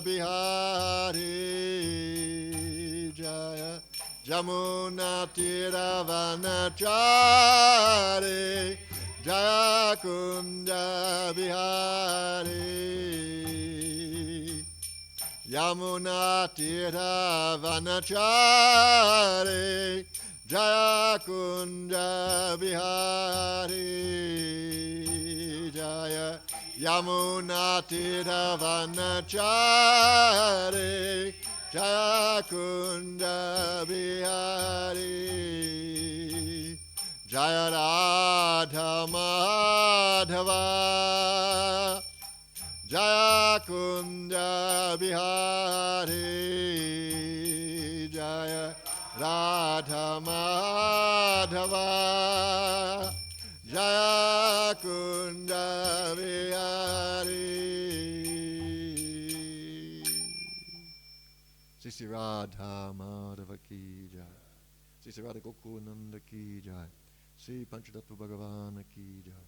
Bihari Jaya Jamuna Tira Vanachari Jaya Kunda Bihari Yamuna Tira Vanachari Jaya Kunda Bihari Jaya Yamuna Tira Vanachari Jaya Kunda Bihari Jaya Radha Madhava Jaya Kunda Bihari Jaya Radha Madhava Jaya Kunda Bihari Sisi Radha Madhava Ki Jai Sisi Radha Gokunanda Ki Jai Sri Panchatattva Bhagavana Ki Jai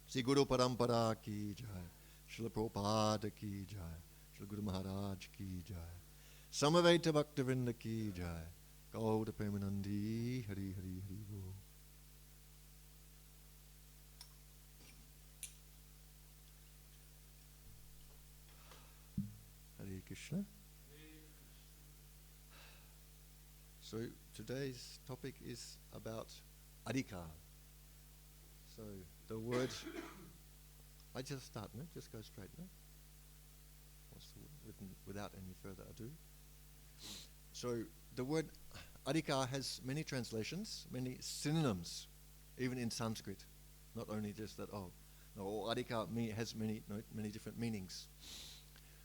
Sri Guru Parampara Ki Jai Srila Prabhupada Ki Jai Srila Guru Maharaj Ki Jai Samaveta Bhaktivinoda Ki Jai Gauda Premanandi Hari Hari Hari Bol. Hare Krishna. So today's topic is about adhikar. So the word, I just start, no? Just go straight, no? What's the word? Written without any further ado. So the word adhikar has many translations, many synonyms, even in Sanskrit. Not only just that, adhikar has many different meanings.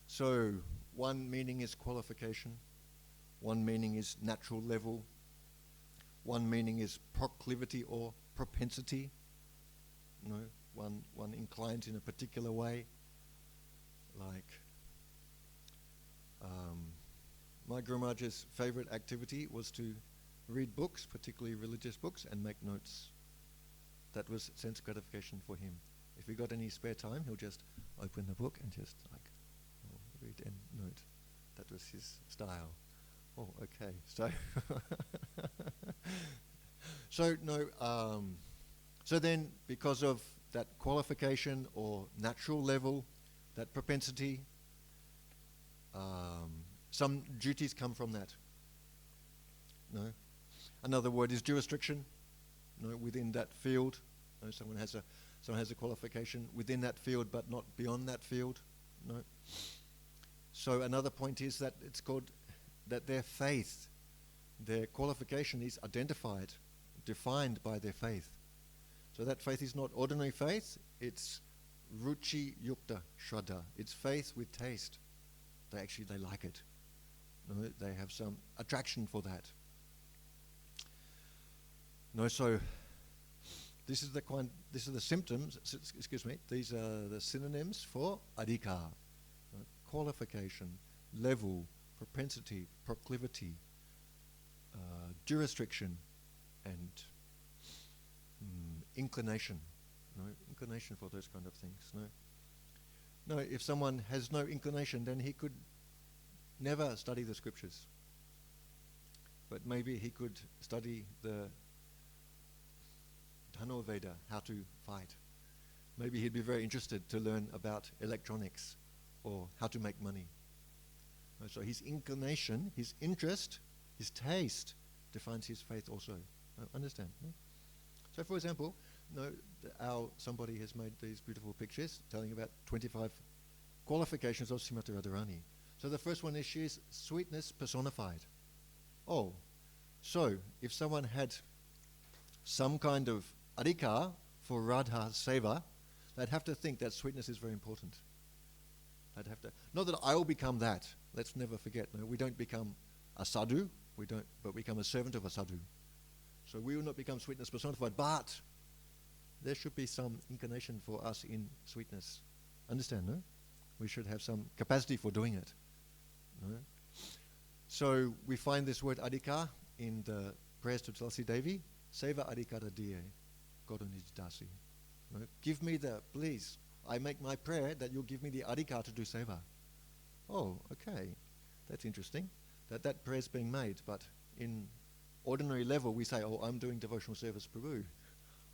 So one meaning is qualification, one meaning is natural level, one meaning is proclivity or propensity, one inclined in a particular way, like my Guru Maharaj's favorite activity was to read books, particularly religious books, and make notes. That was sense gratification for him. If he got any spare time, he'll just open the book and just read and note. That was his style. Oh, okay. So then because of that qualification or natural level, that propensity, some duties come from that. Another word is jurisdiction. Within that field, someone has a qualification within that field, but not beyond that field. So another point is that it's called that their faith, their qualification is identified, defined by their faith. So that faith is not ordinary faith; it's ruchi yukta shraddha. It's faith with taste. They like it. They have some attraction for that. So this is the symptoms. Excuse me. These are the synonyms for adhikar: qualification, level, propensity, proclivity, jurisdiction, and inclination. Inclination for those kind of things. If someone has no inclination, then he could never study the scriptures. But maybe he could study the Dhanurveda, how to fight. Maybe he'd be very interested to learn about electronics or how to make money. So his inclination, his interest, his taste defines his faith also. Understand? No? So for example, somebody has made these beautiful pictures telling about 25 qualifications of Srimati Radharani. So the first one is she is sweetness personified. Oh, so if someone had some kind of adhikar for Radha Seva, they'd have to think that sweetness is very important. They'd have to, not that I will become that. Let's never forget. No, we don't become a sadhu. But become a servant of a sadhu. So we will not become sweetness personified. But there should be some inclination for us in sweetness. Understand? No, we should have some capacity for doing it. No? So we find this word adhikar in the prayers to Tulsi Devi. Seva adhikara diye, Godunij dasi. No? Give me please, I make my prayer that you'll give me the adhikar to do seva. oh, okay, that's interesting. That prayer's being made, but in ordinary level we say, oh, I'm doing devotional service Prabhu,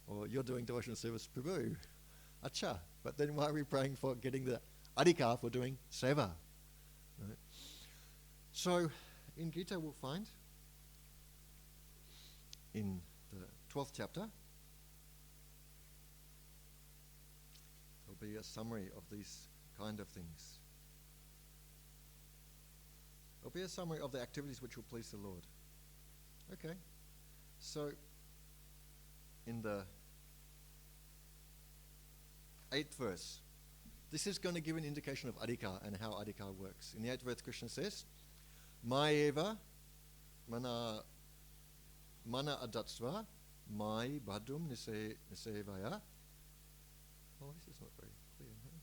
or you're doing devotional service Prabhu. Acha. But then why are we praying for getting the adhikar for doing seva? Right? So in Gita we'll find in the 12th chapter there'll be a summary of these kind of things. There'll be a summary of the activities which will please the Lord. Okay. So in the 8th verse, this is going to give an indication of adhikar and how adhikar works. In the 8th verse, Krishna says, Maeva mana adatsva mai badum nisevaya. Oh, this is not very clear, huh?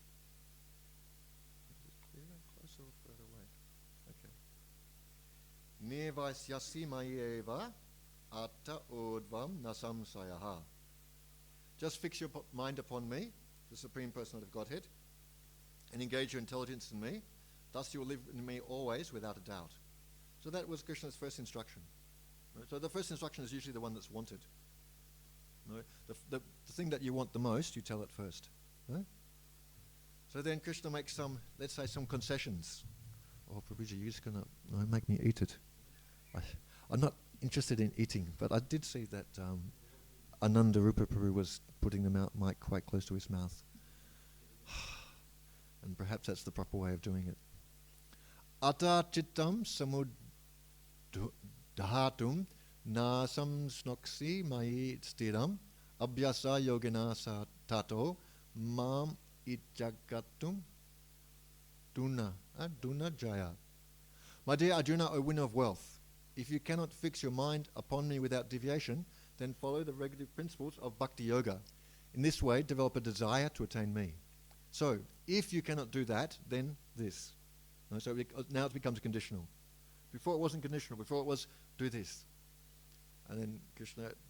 Is it clearer, closer, or further away? Okay. Nevasyasi maeva atta odvam nasamsayaha. Just fix your mind upon me, the Supreme Personality of Godhead, and engage your intelligence in me. Thus you will live in me always without a doubt. So that was Krishna's first instruction. Right? So the first instruction is usually the one that's wanted. Right? The thing that you want the most, you tell it first. Right? So then Krishna makes some, let's say, some concessions. Oh, Prabhuji, you're just going to make me eat it. I'm not interested in eating, but I did see that Ananda Rupa Prabhu was putting the mic quite close to his mouth. And perhaps that's the proper way of doing it. Ata chittam samudhatum na samsnoksi mai stiram abhyasa yogena tato mam ijagatum duna jaya. My dear Arjuna, O winner of wealth, if you cannot fix your mind upon me without deviation, then follow the regulative principles of bhakti yoga. In this way, develop a desire to attain me. So, if you cannot do that, then this. No, so now it becomes conditional. Before it wasn't conditional. Before it was, do this. And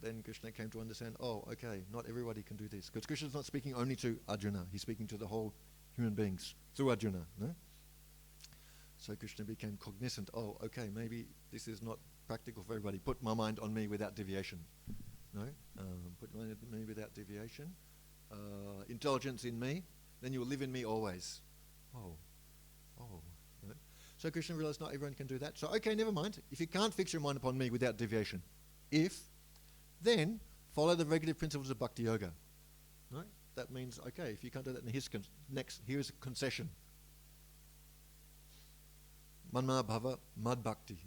then Krishna came to understand, oh, okay, not everybody can do this. Because Krishna's not speaking only to Arjuna. He's speaking to the whole human beings through Arjuna. No? So Krishna became cognizant, oh, okay, maybe this is not practical for everybody. Put my mind on me without deviation. No? Put my mind on me without deviation. Intelligence in me. Then you will live in me always. Oh. Right? So Krishna realized not everyone can do that. So, okay, never mind. If you can't fix your mind upon me without deviation, then follow the regulative principles of bhakti yoga. Right? That means, okay, if you can't do that, then here's a concession. Manmana bhava mad bhakti.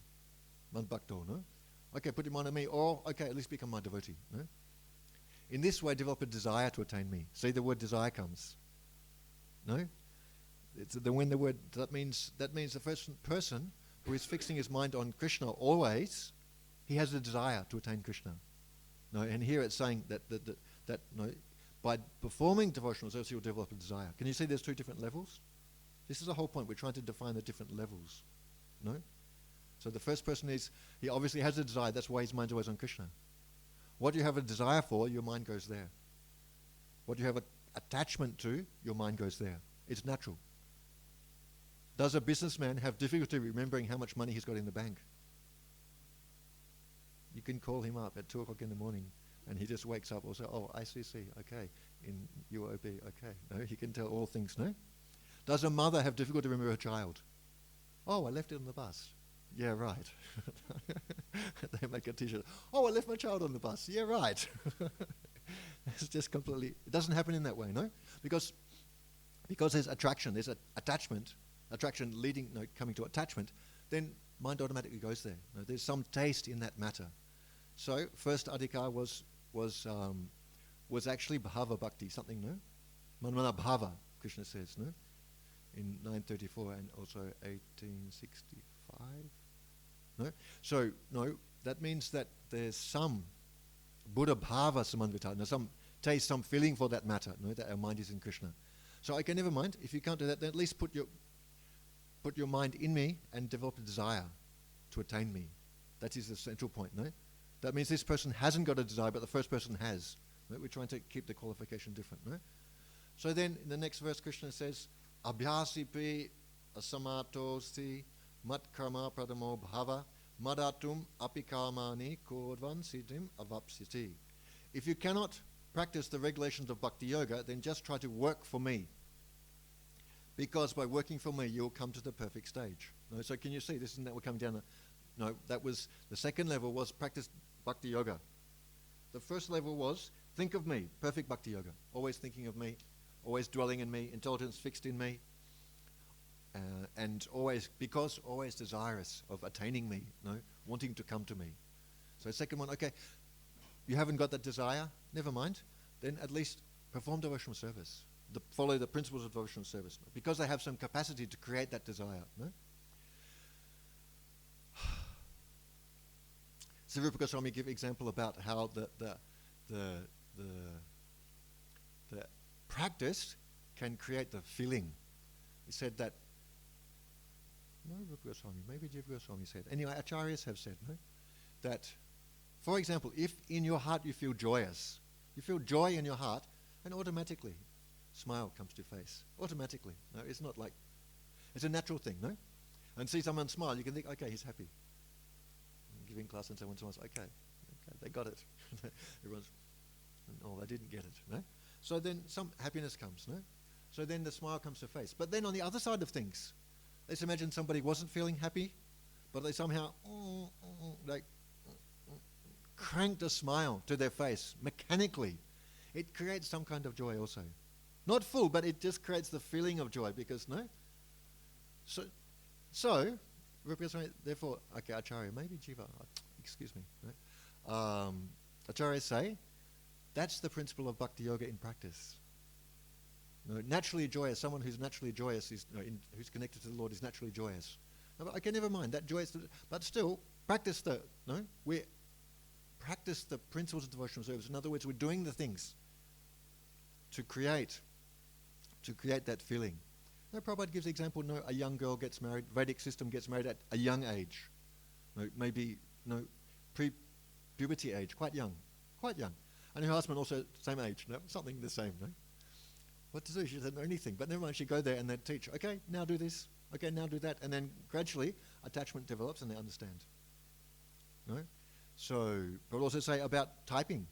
Mad bhakto, no? Okay, put your mind on me, or, okay, at least become my devotee. No? In this way, develop a desire to attain me. See, the word desire comes. No? When the word, that means the first person who is fixing his mind on Krishna always, he has a desire to attain Krishna. No, and here it's saying that no, by performing devotional service, he will develop a desire. Can you see there's two different levels? This is the whole point. We're trying to define the different levels. No? So the first person he obviously has a desire. That's why his mind's always on Krishna. What you have a desire for, your mind goes there. What you have an attachment to, your mind goes there. It's natural. Does a businessman have difficulty remembering how much money he's got in the bank? You can call him up at 2 o'clock in the morning and he just wakes up and say, oh, ICC, okay, in UOB, okay. No, he can tell all things, no? Does a mother have difficulty remembering her child? Oh, I left it on the bus. Yeah, right. They make a t-shirt. Oh, I left my child on the bus. Yeah, right. It's just completely, it doesn't happen in that way, no? Because there's attraction, there's attachment leading, coming to attachment, then mind automatically goes there. No, there's some taste in that matter. So first adhikar was actually bhava bhakti, something, no? Manmana bhava, Krishna says, no? In 934 and also 1865. No? So, no, that means that there's some Buddha bhava samanvita, some taste, some feeling for that matter, no? That our mind is in Krishna. So, okay, never mind. If you can't do that, then at least put your mind in me and develop a desire to attain me. That is the central point, no? That means this person hasn't got a desire, but the first person has. No? We're trying to keep the qualification different, no? So then, in the next verse, Krishna says, Abhyasipi asamatosi mat karma pradamo bhava madatum apikamani kodvan siddhim avapsiti. If you cannot practice the regulations of bhakti yoga, then just try to work for me. Because by working for me, you'll come to the perfect stage. No, so can you see, this isn't that we're coming down no, that was, the second level was practice bhakti yoga. The first level was think of me, perfect bhakti yoga. Always thinking of me, always dwelling in me, intelligence fixed in me, and always desirous of attaining me, no, wanting to come to me. So second one, okay, you haven't got that desire, never mind, then at least perform devotional service. Follow the principles of devotional service, because they have some capacity to create that desire. No? So Rupa Goswami give example about how the practice can create the feeling. He said that, no, Rupa Goswami, maybe Jiva Goswami said. Anyway, Acharyas have said, no, that, for example, if in your heart you feel joyous, you feel joy in your heart, and automatically smile comes to your face. Automatically. No, it's not like, it's a natural thing, no? And see someone smile, you can think, okay, he's happy. Giving class and someone smiles, okay, they got it. Everyone's, oh, they didn't get it, no? So then some happiness comes, no? So then the smile comes to face. But then on the other side of things, let's imagine somebody wasn't feeling happy, but they somehow, like, cranked a smile to their face mechanically. It creates some kind of joy also. Not full, but it just creates the feeling of joy because, no? So therefore, okay, Acharya, maybe Jiva, excuse me. No? Acharya say, that's the principle of bhakti yoga in practice. No, naturally joyous, someone who's naturally joyous, who's connected to the Lord is naturally joyous. No, okay, never mind, that joyous, but still, practice we practice the principles of devotional service. In other words, we're doing the things to create that feeling. No, Prabhupada gives the example, no, a young girl gets married, Vedic system gets married at a young age. No, maybe, no, pre-puberty age, quite young. And her husband also same age, no, something the same, no? What to do? She doesn't know anything. But never mind, she go there and they teach, okay, now do this, okay, now do that. And then gradually, attachment develops and they understand. No? So, Prabhupada also say about typing.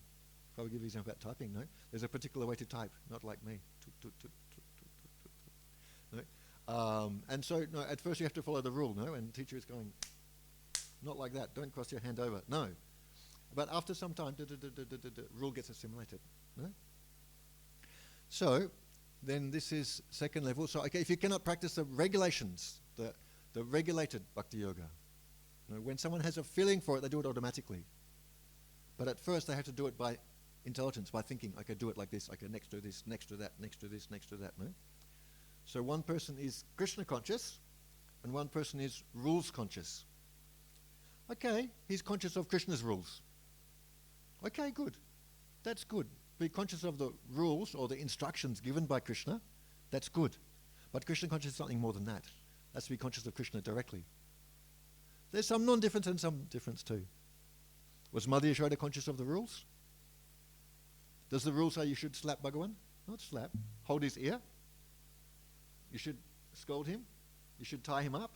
Prabhupada give you an example about typing, no? There's a particular way to type, not like me. No? And so, no, at first you have to follow the rule, no? And the teacher is going, not like that, don't cross your hand over, no. But after some time, the rule gets assimilated, no? So, then this is second level. So, okay, if you cannot practice the regulations, the regulated bhakti yoga, you know, when someone has a feeling for it, they do it automatically. But at first they have to do it by intelligence, by thinking, okay, do it like this, okay, next to this, next to that, next to this, next to that, no? So one person is Krishna conscious, and one person is rules conscious. Okay, he's conscious of Krishna's rules. Okay, good. That's good. Be conscious of the rules or the instructions given by Krishna, that's good. But Krishna conscious is something more than that. That's to be conscious of Krishna directly. There's some non-difference and some difference too. Was Mother Yashoda conscious of the rules? Does the rule say you should slap Bhagavan? Not slap. Hold his ear? You should scold him? You should tie him up?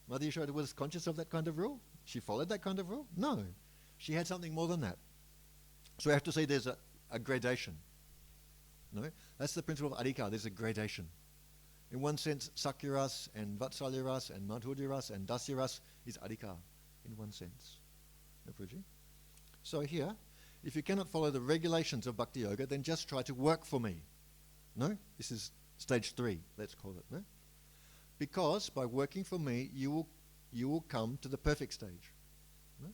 Mother Yashoda was conscious of that kind of rule? She followed that kind of rule? No. She had something more than that. So we have to say there's a gradation. No? That's the principle of adhika. There's a gradation. In one sense, Sakyaras and Vatsalyaras and Madhuryaras and Dasyaras is adhika, in one sense. No, Pruji? So here, if you cannot follow the regulations of bhakti yoga, then just try to work for me. No? This is stage 3, let's call it. No? Because by working for me, you will come to the perfect stage. No?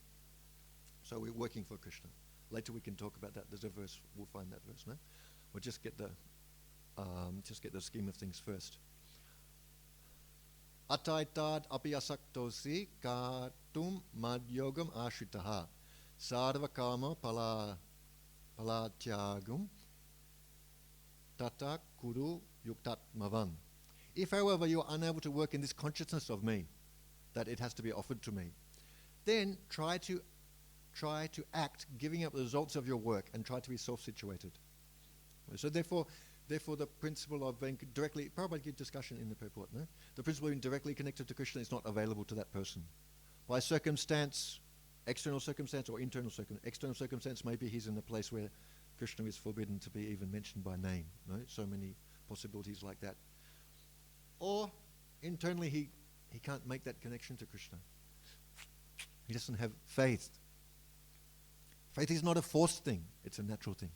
So we're working for Krishna. Later we can talk about that. There's a verse, we'll find that verse. No? We'll just get the scheme of things first. Ataitad apiyasaktosi katum madhyogam ashritaha sarvakama palatyagum tata kuru yuktatmavan. If, however, you are unable to work in this consciousness of me, that it has to be offered to me, then try to act, giving up the results of your work, and try to be self-situated. So therefore, Therefore, the principle of being directly, probably good discussion in the purport, no? The principle of being directly connected to Krishna is not available to that person. By circumstance, external circumstance or internal circumstance. External circumstance, maybe he's in a place where Krishna is forbidden to be even mentioned by name, no? So many possibilities like that. Or internally, he can't make that connection to Krishna. He doesn't have faith. Faith is not a forced thing, it's a natural thing.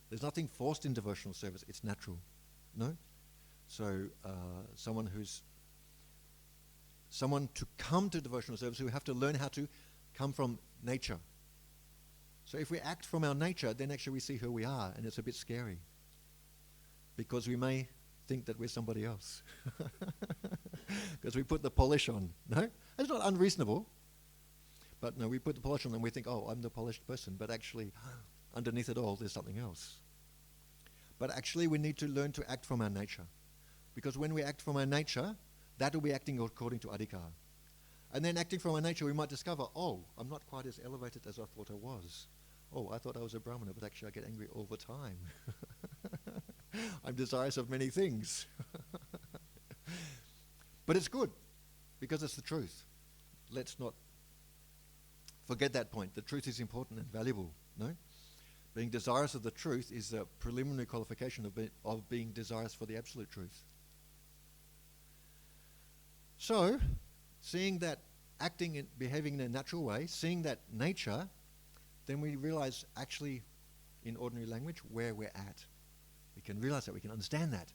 There's nothing forced in devotional service, it's natural. No? So someone to come to devotional service, we have to learn how to come from nature. So if we act from our nature, then actually we see who we are, and it's a bit scary. Because we may think that we're somebody else. Because we put the polish on. No? It's not unreasonable. But no, we put the polish on and we think, oh, I'm the polished person. But actually, underneath it all, there's something else. But actually, we need to learn to act from our nature. Because when we act from our nature, that will be acting according to adhikar. And then acting from our nature, we might discover, oh, I'm not quite as elevated as I thought I was. Oh, I thought I was a brahmana, but actually I get angry all the time. I'm desirous of many things. But it's good, because it's the truth. Let's not forget that point. The truth is important and valuable, no? Being desirous of the truth is a preliminary qualification of being desirous for the absolute truth. So, seeing that acting and behaving in a natural way, seeing that nature, then we realize actually, in ordinary language, where we're at. We can realize that, we can understand that.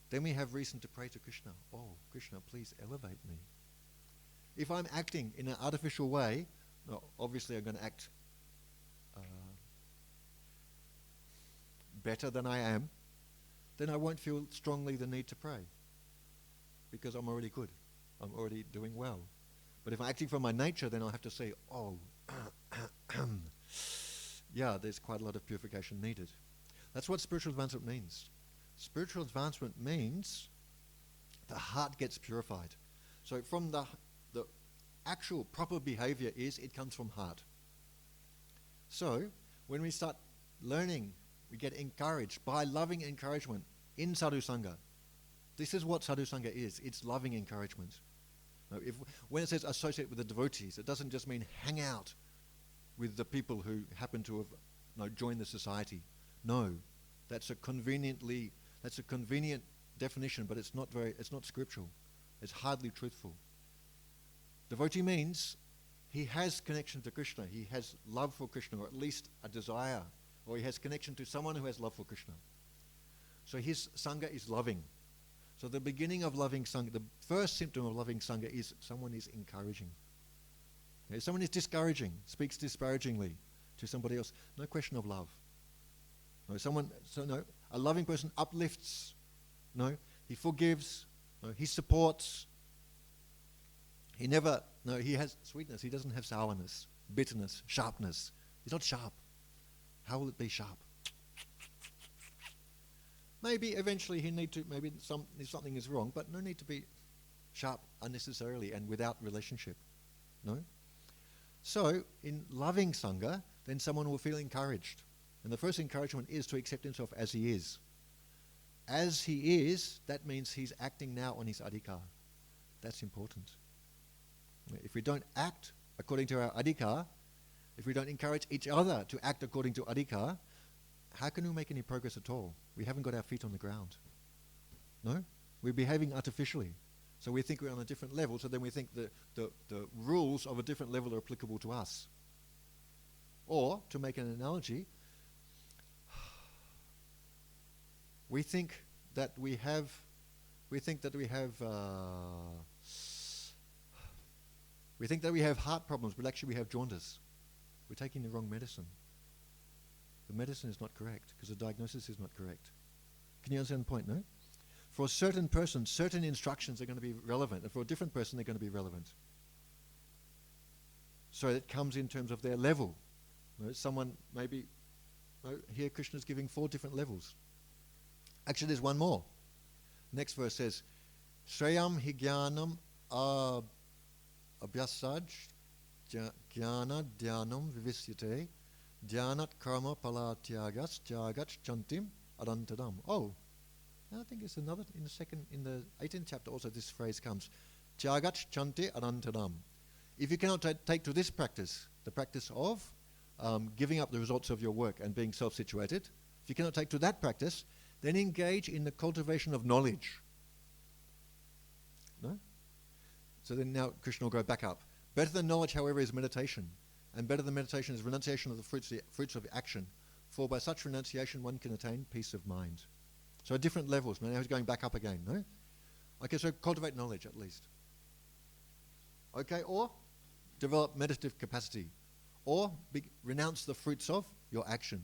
Then we have reason to pray to Krishna. Oh, Krishna, please elevate me. If I'm acting in an artificial way, no, obviously I'm going to act better than I am, then I won't feel strongly the need to pray. Because I'm already good. I'm already doing well. But if I'm acting from my nature, then I'll have to say, oh, yeah, there's quite a lot of purification needed. That's what spiritual advancement means. Spiritual advancement means the heart gets purified. So from the actual proper behavior it comes from heart. So when we start learning, we get encouraged by loving encouragement in sadhu sangha. This is what sadhu sangha is. It's loving encouragement. Now, when it says associate with the devotees, it doesn't just mean hang out with the people who happen to have joined the society. No, that's a convenient definition, but it's not scriptural. It's hardly truthful. Devotee means he has connection to Krishna. He has love for Krishna, or at least a desire, or he has connection to someone who has love for Krishna. So his sangha is loving. So the beginning of loving sangha, the first symptom of loving sangha is someone is encouraging. If someone is discouraging, speaks disparagingly to somebody else, no question of love. A loving person uplifts. No, he forgives. No, he supports. He has sweetness. He doesn't have sourness, bitterness, sharpness. He's not sharp. How will it be sharp? Maybe eventually maybe something is wrong, but no need to be sharp unnecessarily and without relationship. No? So, in loving sangha, then someone will feel encouraged. And the first encouragement is to accept himself as he is. As he is, that means he's acting now on his adhikar. That's important. If we don't act according to our adhikar, if we don't encourage each other to act according to adhikar, how can we make any progress at all? We haven't got our feet on the ground. No? We're behaving artificially. So we think we're on a different level, so then we think the rules of a different level are applicable to us. Or, to make an analogy, we think that we have heart problems, but actually we have jaundice. We're taking the wrong medicine. The medicine is not correct because the diagnosis is not correct. Can you understand the point, no? For a certain person, certain instructions are going to be relevant, and for a different person, they're going to be relevant. So it comes in terms of their level. Someone maybe, here Krishna is giving 4 different levels. Actually, there's one more. Next verse says, Shreyam hi jnanam abhyasaj jnana dhyanam vivisyate dhyanat karma pala tyagas tyagat chantim Adantadam. Oh, I think it's another, in the 18th chapter also this phrase comes, Jagat Chanti Adantadam. If you cannot take to this practice, the practice of giving up the results of your work and being self-situated, if you cannot take to that practice, then engage in the cultivation of knowledge. No? So then now Krishna will go back up. Better than knowledge, however, is meditation. And better than meditation is renunciation of the fruits of action. For by such renunciation one can attain peace of mind. So at different levels. Now he's going back up again, no? Okay, so cultivate knowledge at least. Okay, or develop meditative capacity. Or renounce the fruits of your action.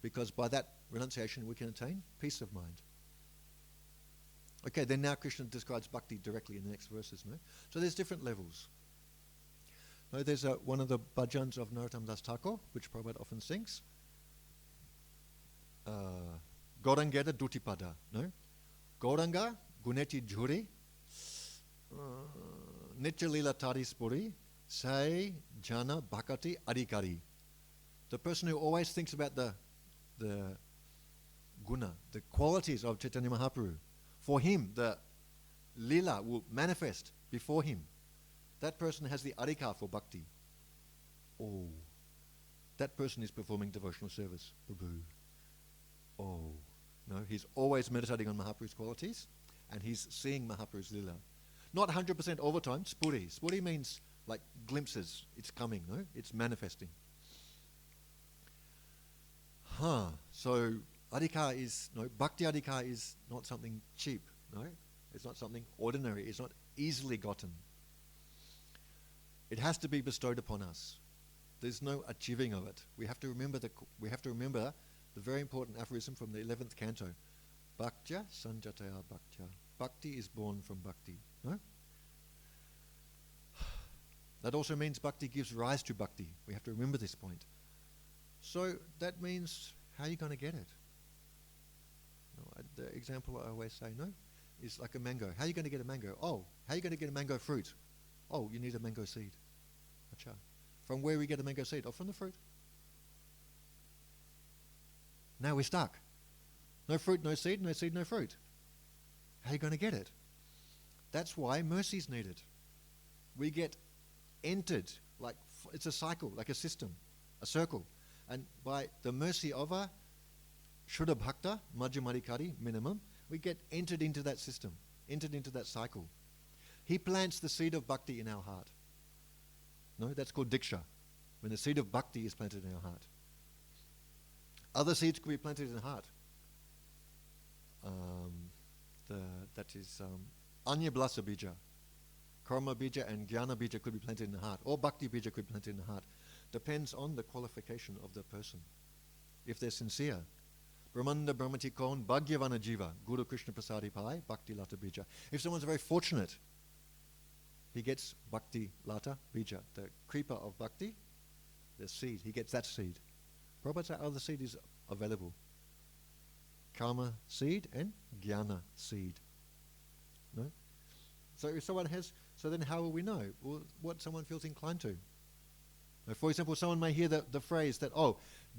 Because by that renunciation we can attain peace of mind. Okay, then now Krishna describes bhakti directly in the next verses, no? So there's different levels. No, there's one of the bhajans of Narottam Das Thakur, which Prabhupada often sings. Gaurangeda Dutipada, no? Gauranga Guneti Jhuri Nitya Lila Tarispuri Sai Jana Bhakati Adhikari. The person who always thinks about the guna, the qualities of Chaitanya Mahaprabhu. For him, the lila will manifest before him. That person has the adhikar for bhakti. Oh, that person is performing devotional service. Prabhu. Oh, no, he's always meditating on Mahaprabhu's qualities, and he's seeing Mahaprabhu's lila. Not 100% all the time. Spuri. Spuri means like glimpses. It's coming, no? It's manifesting. So adhikar is, no, bhakti adhikar is not something cheap, no? It's not something ordinary. It's not easily gotten. It has to be bestowed upon us. There's no achieving of it. We have to remember the very important aphorism from the 11th canto. Bhaktya sanjataya bhaktya. Bhakti is born from bhakti, no? That also means bhakti gives rise to bhakti. We have to remember this point. So that means, how are you going to get it? No, the example I always say, no, is like a mango. How are you going to get a mango? Oh, how are you going to get a mango fruit? Oh, you need a mango seed. Acha. From where we get a mango seed? Oh, from the fruit. Now we're stuck. No fruit, no seed, no seed, no fruit. How are you going to get it? That's why mercy is needed. We get entered, like it's a cycle, like a system, a circle. And by the mercy of a Shuddha Bhakta, Majjamadikari, minimum, we get entered into that system, entered into that cycle. He plants the seed of bhakti in our heart. No, that's called diksha, when the seed of bhakti is planted in our heart. Other seeds could be planted in the heart. That is Anya Blasa Bija. Karma Bija and Jnana Bija could be planted in the heart, or Bhakti Bija could be planted in the heart. Depends on the qualification of the person. If they're sincere. Brahmanda Brahmati Kon Bhagyavana Jiva, Guru Krishna Prasadi Pai, Bhakti Lata Bija. If someone's very fortunate, he gets Bhakti Lata Bija, the creeper of Bhakti, the seed, he gets that seed. Prabhupada said, the seed is available. Karma seed and Jnana seed. No? So if someone has, so then how will we know what someone feels inclined to? Now, for example, someone may hear the phrase that,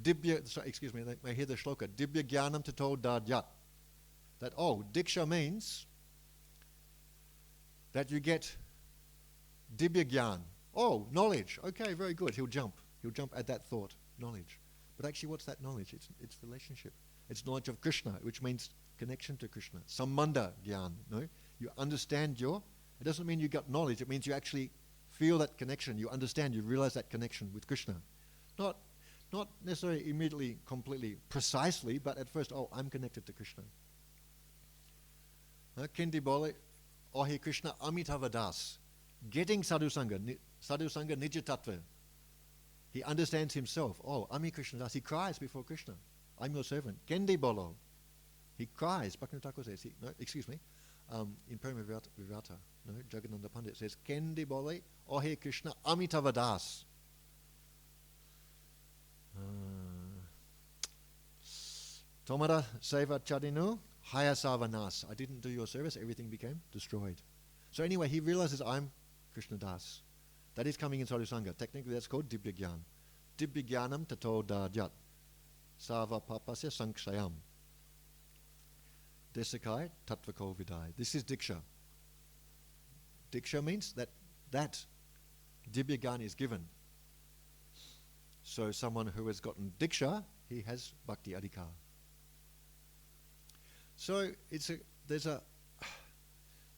they may hear the shloka, Dibya Jnanam Tato Dadyat. That, Diksha means that you get Dibya Jnan. Oh, knowledge. Okay, very good. He'll jump at that thought, knowledge. But actually, what's that knowledge? It's relationship. It's knowledge of Krishna, which means connection to Krishna. Sambandha Jnan. No? You understand it doesn't mean you got knowledge. It means you actually feel that connection. You understand, you realize that connection with Krishna. Not necessarily immediately, completely, precisely, but at first, I'm connected to Krishna. Kendi bole, Ohi Krishna Amitava Das. Getting sadhusanga nija tattva. He understands himself. Ami Krishna Das. He cries before Krishna. I'm your servant. Kendi bolo. He cries. Bhaktivinoda Thakur says, in Prema Vivata, Jagannatha Pandit says, Kendi bole, Ohe Krishna Amitava Das. Tomara Seva Chadinu, Hayasava Nas. I didn't do your service, everything became destroyed. So anyway, he realizes I'm Krishna Das. That is coming in Sadhusanga. Technically that's called Dibya Jnana. Dibya Jnanam Tato Dadyat. Sava Papasya Sankshayam. Desakai Tattvako Vidai. This is Diksha. Diksha means that Dibya Gyan is given. So someone who has gotten Diksha, he has Bhakti Adhikar. So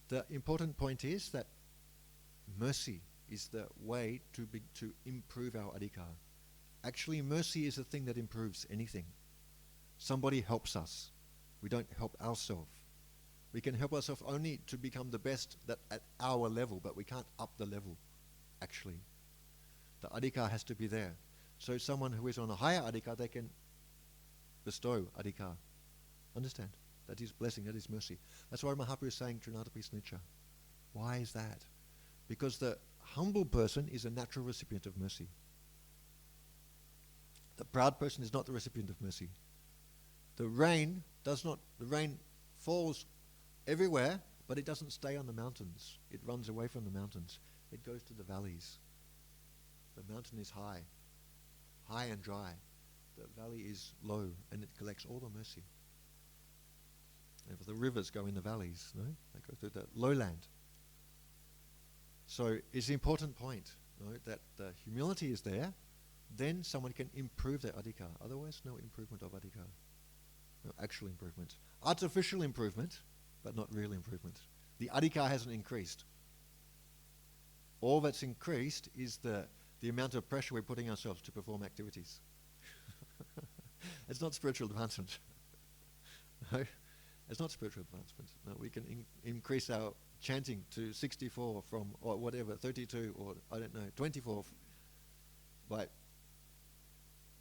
the important point is that mercy is the way to improve our adhikar. Actually, mercy is the thing that improves anything. Somebody helps us. We don't help ourselves. We can help ourselves only to become the best that at our level, but we can't up the level, actually. The adhikar has to be there. So someone who is on a higher adhikar, they can bestow adhikar. Understand? That is blessing, that is mercy. That's why Mahaprabhu is saying Trinadapi Sniccha. Why is that? Because the humble person is a natural recipient of mercy. The proud person is not the recipient of mercy. The rain falls everywhere, but it doesn't stay on the mountains. It runs away from the mountains. It goes to the valleys. The mountain is high and dry. The valley is low, and it collects all the mercy. And the rivers go in the valleys, no? They go through the lowland. So it's an important point, no? That the humility is there, then someone can improve their adhikar. Otherwise, no improvement of adhikar. No actual improvement. Artificial improvement, but not real improvement. The adhikar hasn't increased. All that's increased is the amount of pressure we're putting ourselves to perform activities. It's not spiritual advancement. No? It's not spiritual advancement. No, we can increase our chanting to 64 from, or whatever, 32, or I don't know, 24 by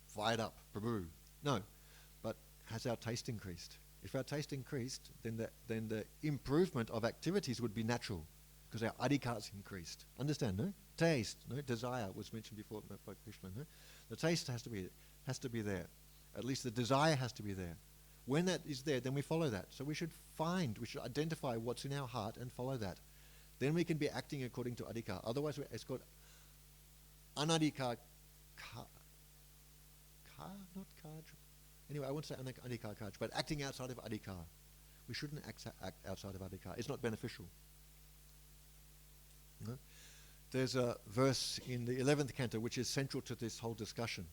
fired up, Prabhu. No, but has our taste increased? If our taste increased, then the improvement of activities would be natural, because our adhikar's increased. Understand, no? Taste, no? Desire was mentioned before by Krishna, no? The taste has to be there. At least the desire has to be there. When that is there, then we follow that. So we should identify what's in our heart and follow that. Then we can be acting according to adhikar. Otherwise, it's called anadhikar. Not karj. Anyway, I won't say anadhikar karj, but acting outside of adhikar. We shouldn't act outside of adhikar. It's not beneficial. No? There's a verse in the 11th canto which is central to this whole discussion.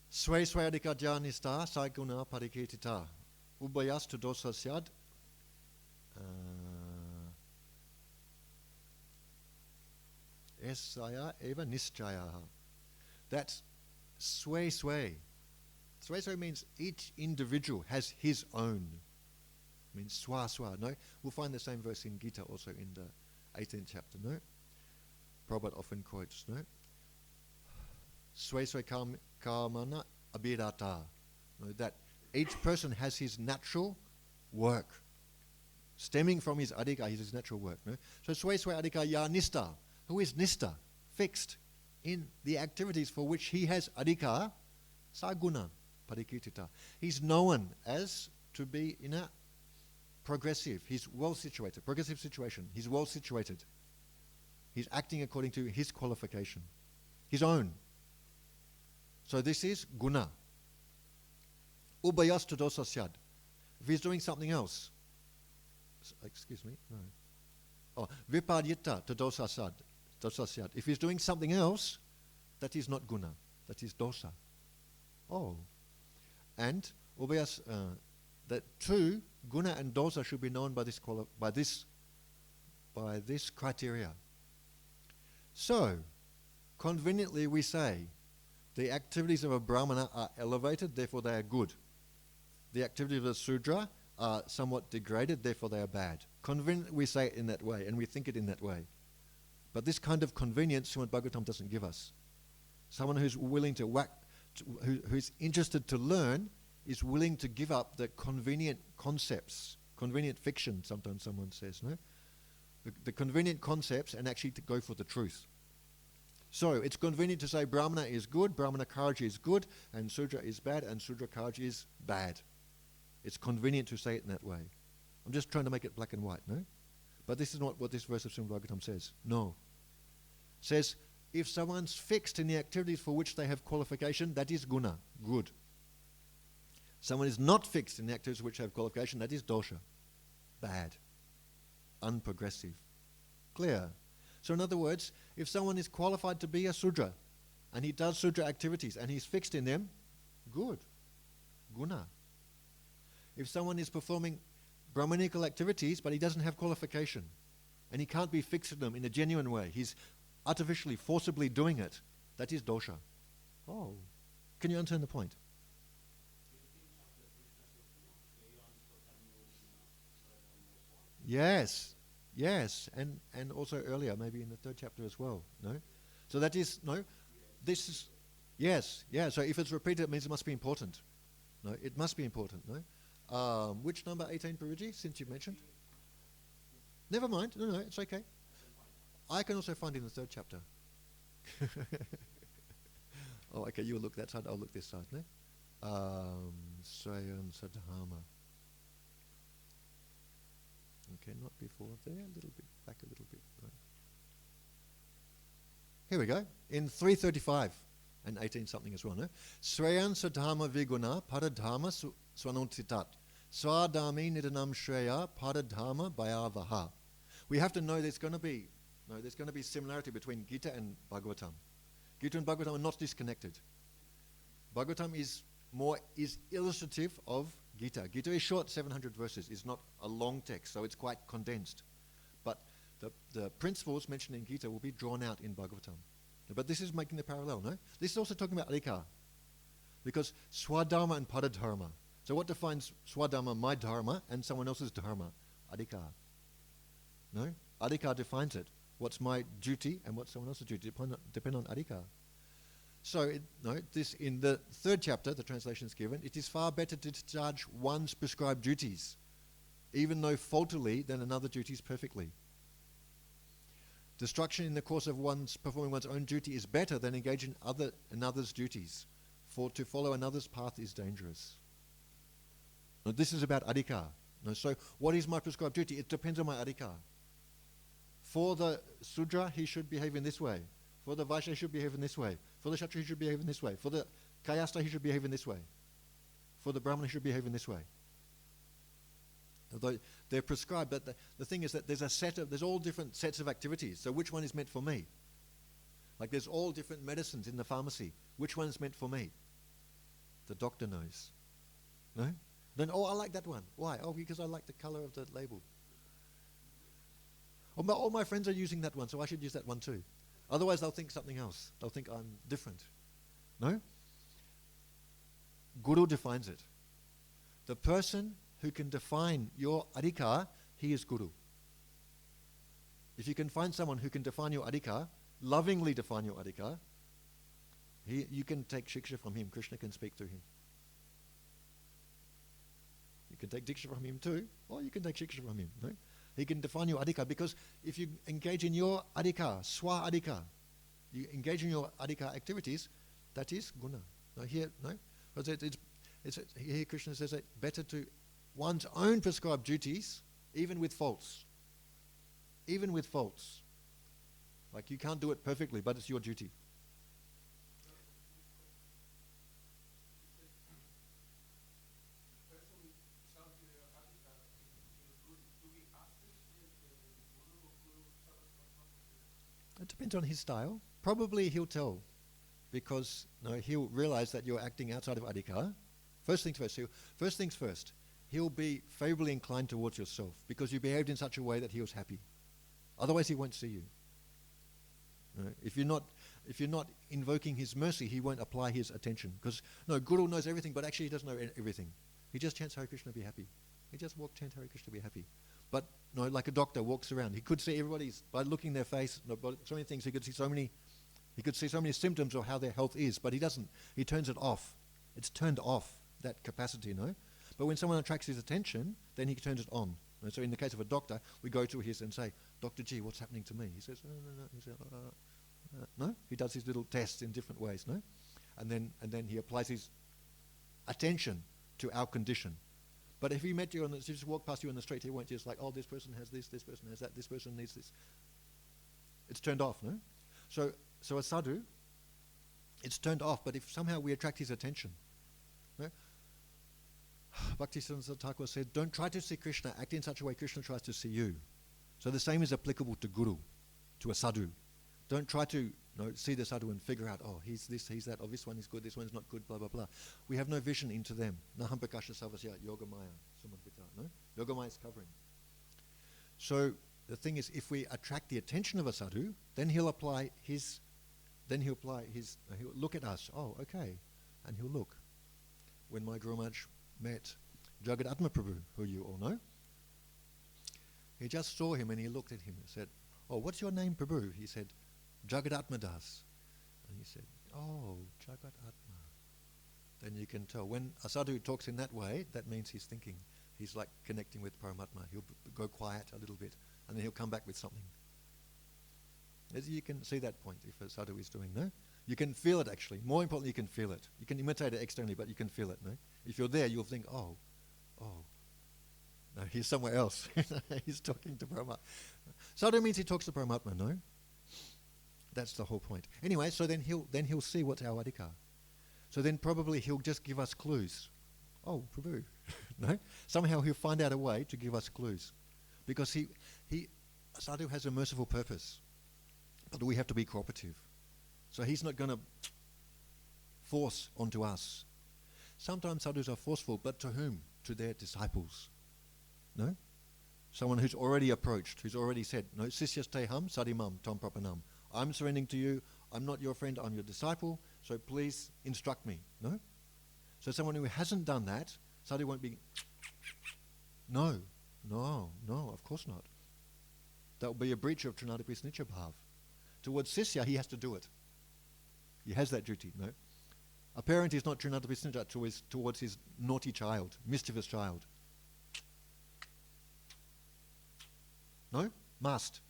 Sway swayadika janista saiguna pariketita ubayas to dosa syad esaya eva nischaya. That's sway. Sway means each individual has his own. Means swa. No? We'll find the same verse in Gita also in the 18th chapter. No? Prabhupada often quotes, no? Sway karmana abhidata. No, that each person has his natural work. Stemming from his adhikar, his natural work. No? So sway adhikar ya nista. Who is nista? Fixed in the activities for which he has adhikar, saguna parikitita. He's known as to be in a progressive. He's well situated. Progressive situation. He's well situated. He's acting according to his qualification. His own. So this is guna. Ubayas dosa syad. If he's doing something else, excuse me, no. Oh, vipadyita dosa syad. If he's doing something else, that is not guna, that is dosa. Oh, and ubayas, that two guna and dosa should be known by this criteria. So, conveniently we say, the activities of a brahmana are elevated, therefore they are good. The activities of a sudra are somewhat degraded, therefore they are bad. Conveniently we say it in that way, and we think it in that way. But this kind of convenience, Srimad Bhagavatam doesn't give us. Someone who's willing who's interested to learn, is willing to give up the convenient concepts, convenient fiction, sometimes someone says, no? The convenient concepts, and actually to go for the truth. So it's convenient to say Brahmana is good, Brahmana Karja is good, and Sudra is bad, and Sudra Karja is bad. It's convenient to say it in that way. I'm just trying to make it black and white, no? But this is not what this verse of Srimad Bhagavatam says. No. It says, if someone's fixed in the activities for which they have qualification, that is guna, good. Someone is not fixed in the activities which have qualification, that is dosha. Bad. Unprogressive. Clear. So in other words, if someone is qualified to be a Sudra, and he does Sudra activities, and he's fixed in them, good. Guna. If someone is performing Brahmanical activities, but he doesn't have qualification, and he can't be fixed in them in a genuine way, he's artificially, forcibly doing it, that is dosha. Oh. Can you understand the point? Yes. Yes. And also earlier, maybe in the 3rd chapter as well. No? So that is, no? This is, yes. Yeah. So if it's repeated, it means it must be important. No? It must be important. No? Which number 18, Paruji, since you mentioned? Never mind. No, it's okay. I can also find in the 3rd chapter. Oh, okay, you look that side, I'll look this side, no? Swayam Sadhama. Okay, not before there, a little bit, back a little bit. No. Here we go, in 335 and 18 something as well, no? Swayan Sadhama Viguna Paradhama Swanontitat. Swadami Nidanam Shreya Paradhama Bhayavaha. We have to know there's going to be similarity between Gita and Bhagavatam. Gita and Bhagavatam are not disconnected. Bhagavatam is illustrative of Gita. Gita is short, 700 verses. It's not a long text, so it's quite condensed. But the principles mentioned in Gita will be drawn out in Bhagavatam. But this is making the parallel, no? This is also talking about adhikar. Because swadharma and paradharma. So what defines swadharma, my dharma, and someone else's dharma? Adhikar. No? Adhikar defines it. What's my duty and what's someone else's duty depend on adhikar. So, this in the 3rd chapter, the translation is given, it is far better to discharge one's prescribed duties, even though faultily, than another duties perfectly. Destruction in the course of performing one's own duty is better than engaging in another's duties, for to follow another's path is dangerous. Now, this is about adhikar. So, what is my prescribed duty? It depends on my adhikar. For the Sudra, he should behave in this way. For the Vaishya, he should behave in this way. For the Kshatriya, he should behave in this way. For the Kayastha, he should behave in this way. For the Brahmana, he should behave in this way. Although they're prescribed, but the thing is that there's all different sets of activities. So which one is meant for me? Like there's all different medicines in the pharmacy. Which one is meant for me? The doctor knows. No? Then, I like that one. Why? Oh, because I like the color of the label. All my friends are using that one, so I should use that one too. Otherwise, they'll think something else. They'll think I'm different. No? Guru defines it. The person who can define your adhikar, he is Guru. If you can find someone who can define your adhikar, lovingly define your adhikar, you can take shiksha from him. Krishna can speak through him. You can take diksha from him too, or you can take shiksha from him. No? He can define your adhikar, because if you engage in your adhikar, swa adhikar, you engage in your adhikar activities, that is guna. Now here, no? Here Krishna says that better to one's own prescribed duties, even with faults. Even with faults. Like you can't do it perfectly, but it's your duty. It depends on his style. Probably he'll tell, because he'll realize that you're acting outside of adhikar. First things first, he'll be favorably inclined towards yourself because you behaved in such a way that he was happy. Otherwise, he won't see you. If you're not invoking his mercy, he won't apply his attention. Because Guru knows everything, but actually he doesn't know everything. He just chants Hare Krishna, be happy. He just chant Hare Krishna, be happy. But like a doctor walks around, he could see everybody's by looking their face. By so many things, he could see so many symptoms of how their health is, but he doesn't. He turns it off. It's turned off, that capacity, But when someone attracts his attention, then he turns it on. So in the case of a doctor, we go to his and say, Dr. G, what's happening to me? He says, no. He says, no. He does his little tests in different ways, and then he applies his attention to our condition. But if he met you just walked past you on the street, he won't just like, this person has this person has that, this person needs this. It's turned off, So a sadhu, it's turned off, but if somehow we attract his attention, Bhaktisiddhanta Thakur said, don't try to see Krishna, act in such a way Krishna tries to see you. So the same is applicable to Guru, to a sadhu. Don't try to see the sadhu and figure out, oh, he's this, he's that, oh, this one is good, this one is not good, blah, blah, blah. We have no vision into them. Naham Prakasha Savasya Yogamaya Sumadvita. No? Yogamaya is covering. So the thing is, if we attract the attention of a sadhu, then he'll look at us, oh, okay, and he'll look. When my Guru Maharaj met Jagat Atma Prabhu, who you all know, he just saw him and he looked at him and said, oh, what's your name, Prabhu? He said, Jagat Atma Das. And he said, oh, Jagat Atma. Then you can tell. When a sadhu talks in that way, that means he's thinking. He's like connecting with Paramatma. He'll go quiet a little bit and then he'll come back with something. As you can see that point if a sadhu is doing, no? You can feel it actually. More importantly, you can feel it. You can imitate it externally, but you can feel it, no? If you're there, you'll think, oh. No, he's somewhere else. He's talking to Paramatma. Sadhu means he talks to Paramatma, no? That's the whole point. Anyway, so then he'll see what's our adhikar. So then probably he'll just give us clues. Oh, Prabhu. No? Somehow he'll find out a way to give us clues. Because sadhu has a merciful purpose. But we have to be cooperative. So he's not going to force onto us. Sometimes sadhus are forceful, but to whom? To their disciples. No? Someone who's already approached, who's already said, no, sisyas te ham sadimam tam prapanam. I'm surrendering to you. I'm not your friend, I'm your disciple, so please instruct me. No? So someone who hasn't done that, sadhu won't be, no, of course not. That will be a breach of Trinadapi Snicca Bhav. Towards Sisya, he has to do it. He has that duty, no? A parent is not Trinadapi Snicca towards his naughty child, mischievous child. No? Must.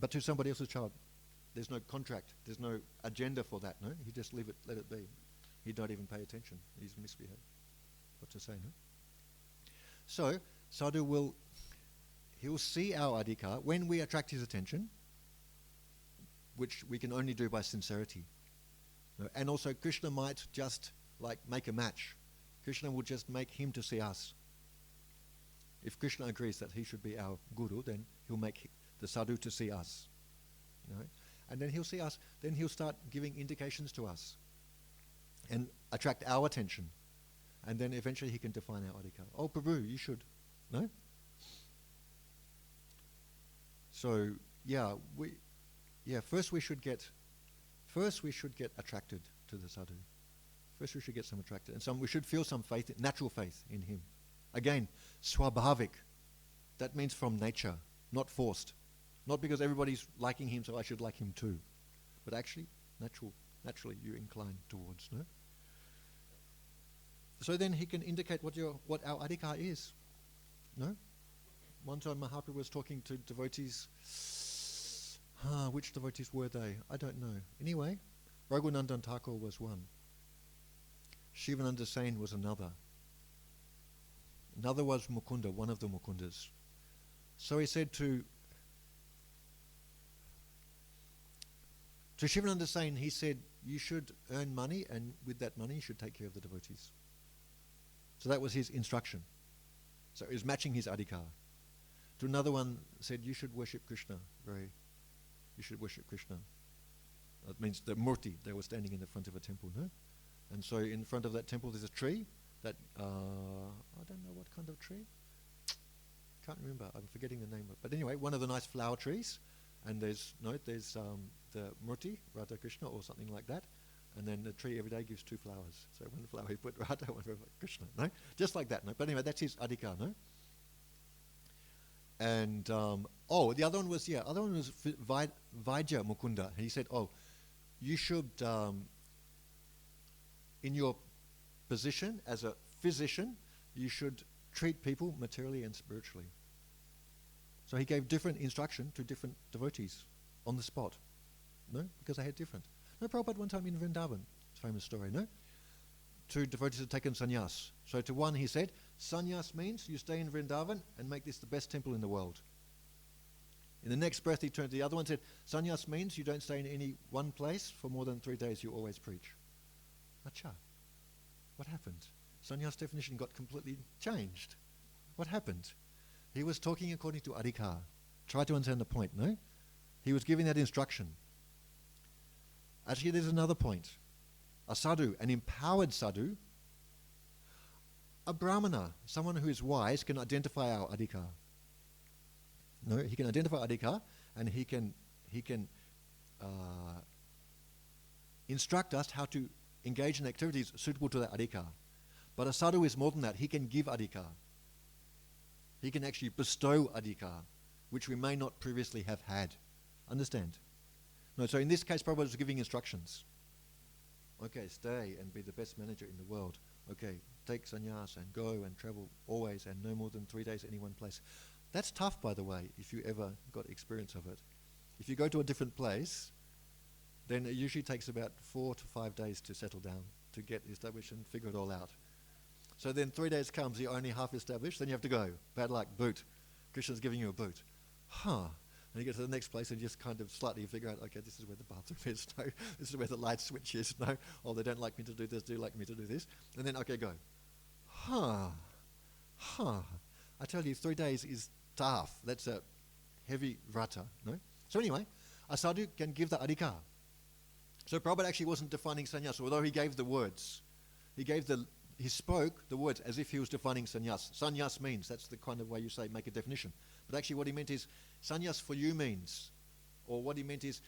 But to somebody else's child, there's no contract, there's no agenda for that, no? He just let it be. He'd not even pay attention. He's misbehaved. What to say, no? So, sadhu he'll see our adhikar when we attract his attention, which we can only do by sincerity. No? And also Krishna might just like make a match. Krishna will just make him to see us. If Krishna agrees that he should be our guru, then he'll make the sadhu to see us. You know? And then he'll see us, then he'll start giving indications to us and attract our attention. And then eventually he can define our adhikar. Oh, Prabhu, you should. No? So, first we should get attracted to the sadhu. First we should get some attracted. And we should feel some faith, natural faith in him. Again, swabhavik. That means from nature, not forced. Not because everybody's liking him, so I should like him too. But actually, naturally you incline towards, no? So then he can indicate what our adhikar is. No? One time Mahaprabhu was talking to devotees. Which devotees were they? I don't know. Anyway, Raghunandan Thakur was one. Shivananda Sain was another. Another was Mukunda, one of the Mukundas. So he said to Shivananda Sain, he said, you should earn money, and with that money you should take care of the devotees. So that was his instruction. So it was matching his adhikar. To another one said, you should worship Krishna. You should worship Krishna. That means the murti, they were standing in the front of a temple, no? And so in front of that temple there's a tree that, I don't know what kind of tree. Can't remember, I'm forgetting the name of it. But anyway, one of the nice flower trees. And there's the murti, Radha Krishna or something like that. And then the tree every day gives 2 flowers. So one flower he put Radha, one for Krishna, no? Just like that, no? But anyway, that's his adhikar, no? And, the other one was Vaidya Mukunda. He said, you should, in your position as a physician, you should treat people materially and spiritually. So he gave different instruction to different devotees on the spot, no? Because they had different. No, Prabhupada one time in Vrindavan, it's a famous story, no? 2 devotees had taken sannyas. So to one he said, sannyas means you stay in Vrindavan and make this the best temple in the world. In the next breath he turned to the other one and said, sannyas means you don't stay in any one place for more than 3 days, you always preach. Acha, what happened? Sannyas definition got completely changed. What happened? He was talking according to adhikar. Try to understand the point, no? He was giving that instruction. Actually, there's another point. A sadhu, an empowered sadhu, a brahmana, someone who is wise, can identify our adhikar. No, he can identify adhikar, and he can instruct us how to engage in activities suitable to that adhikar. But a sadhu is more than that. He can give adhikar. He can actually bestow adhikar, which we may not previously have had. Understand? No, so in this case, Prabhupada was giving instructions. Okay, stay and be the best manager in the world. Okay, take sannyas and go and travel always and no more than 3 days any one place. That's tough, by the way, if you ever got experience of it. If you go to a different place, then it usually takes about 4 to 5 days to settle down, to get established and figure it all out. So then 3 days comes, you're only half established, then you have to go. Bad luck, boot. Krishna's giving you a boot. And you get to the next place and you just kind of slightly figure out, okay, this is where the bathroom is. No, this is where the light switch is. No, oh, they don't like me to do this, do like me to do this. And then, okay, go. I tell you, 3 days is tough. That's a heavy vrata, no? So anyway, a sadhu can give the adhikar. So Prabhupada actually wasn't defining sannyas, although he gave the words. He spoke the words as if he was defining sannyas. Sannyas means, that's the kind of way you say, make a definition. But actually what he meant is, sannyas for you means, or what he meant is,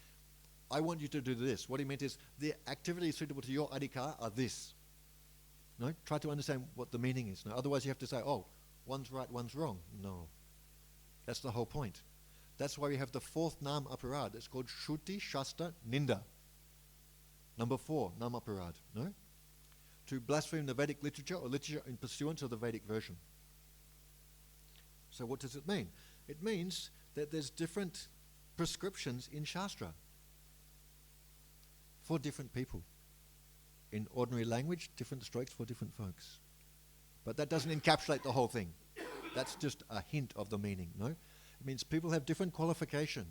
I want you to do this. What he meant is, the activities suitable to your adhikar are this. No? Try to understand what the meaning is. No? Otherwise you have to say, oh, one's right, one's wrong. No. That's the whole point. That's why we have the fourth nam aparad. It's called Shruti Shastra Ninda. Number 4, nam aparad. No? To blaspheme the Vedic literature or literature in pursuance of the Vedic version. So what does it mean? It means that there's different prescriptions in Shastra for different people. In ordinary language, different strokes for different folks. But that doesn't encapsulate the whole thing. That's just a hint of the meaning, no? It means people have different qualification.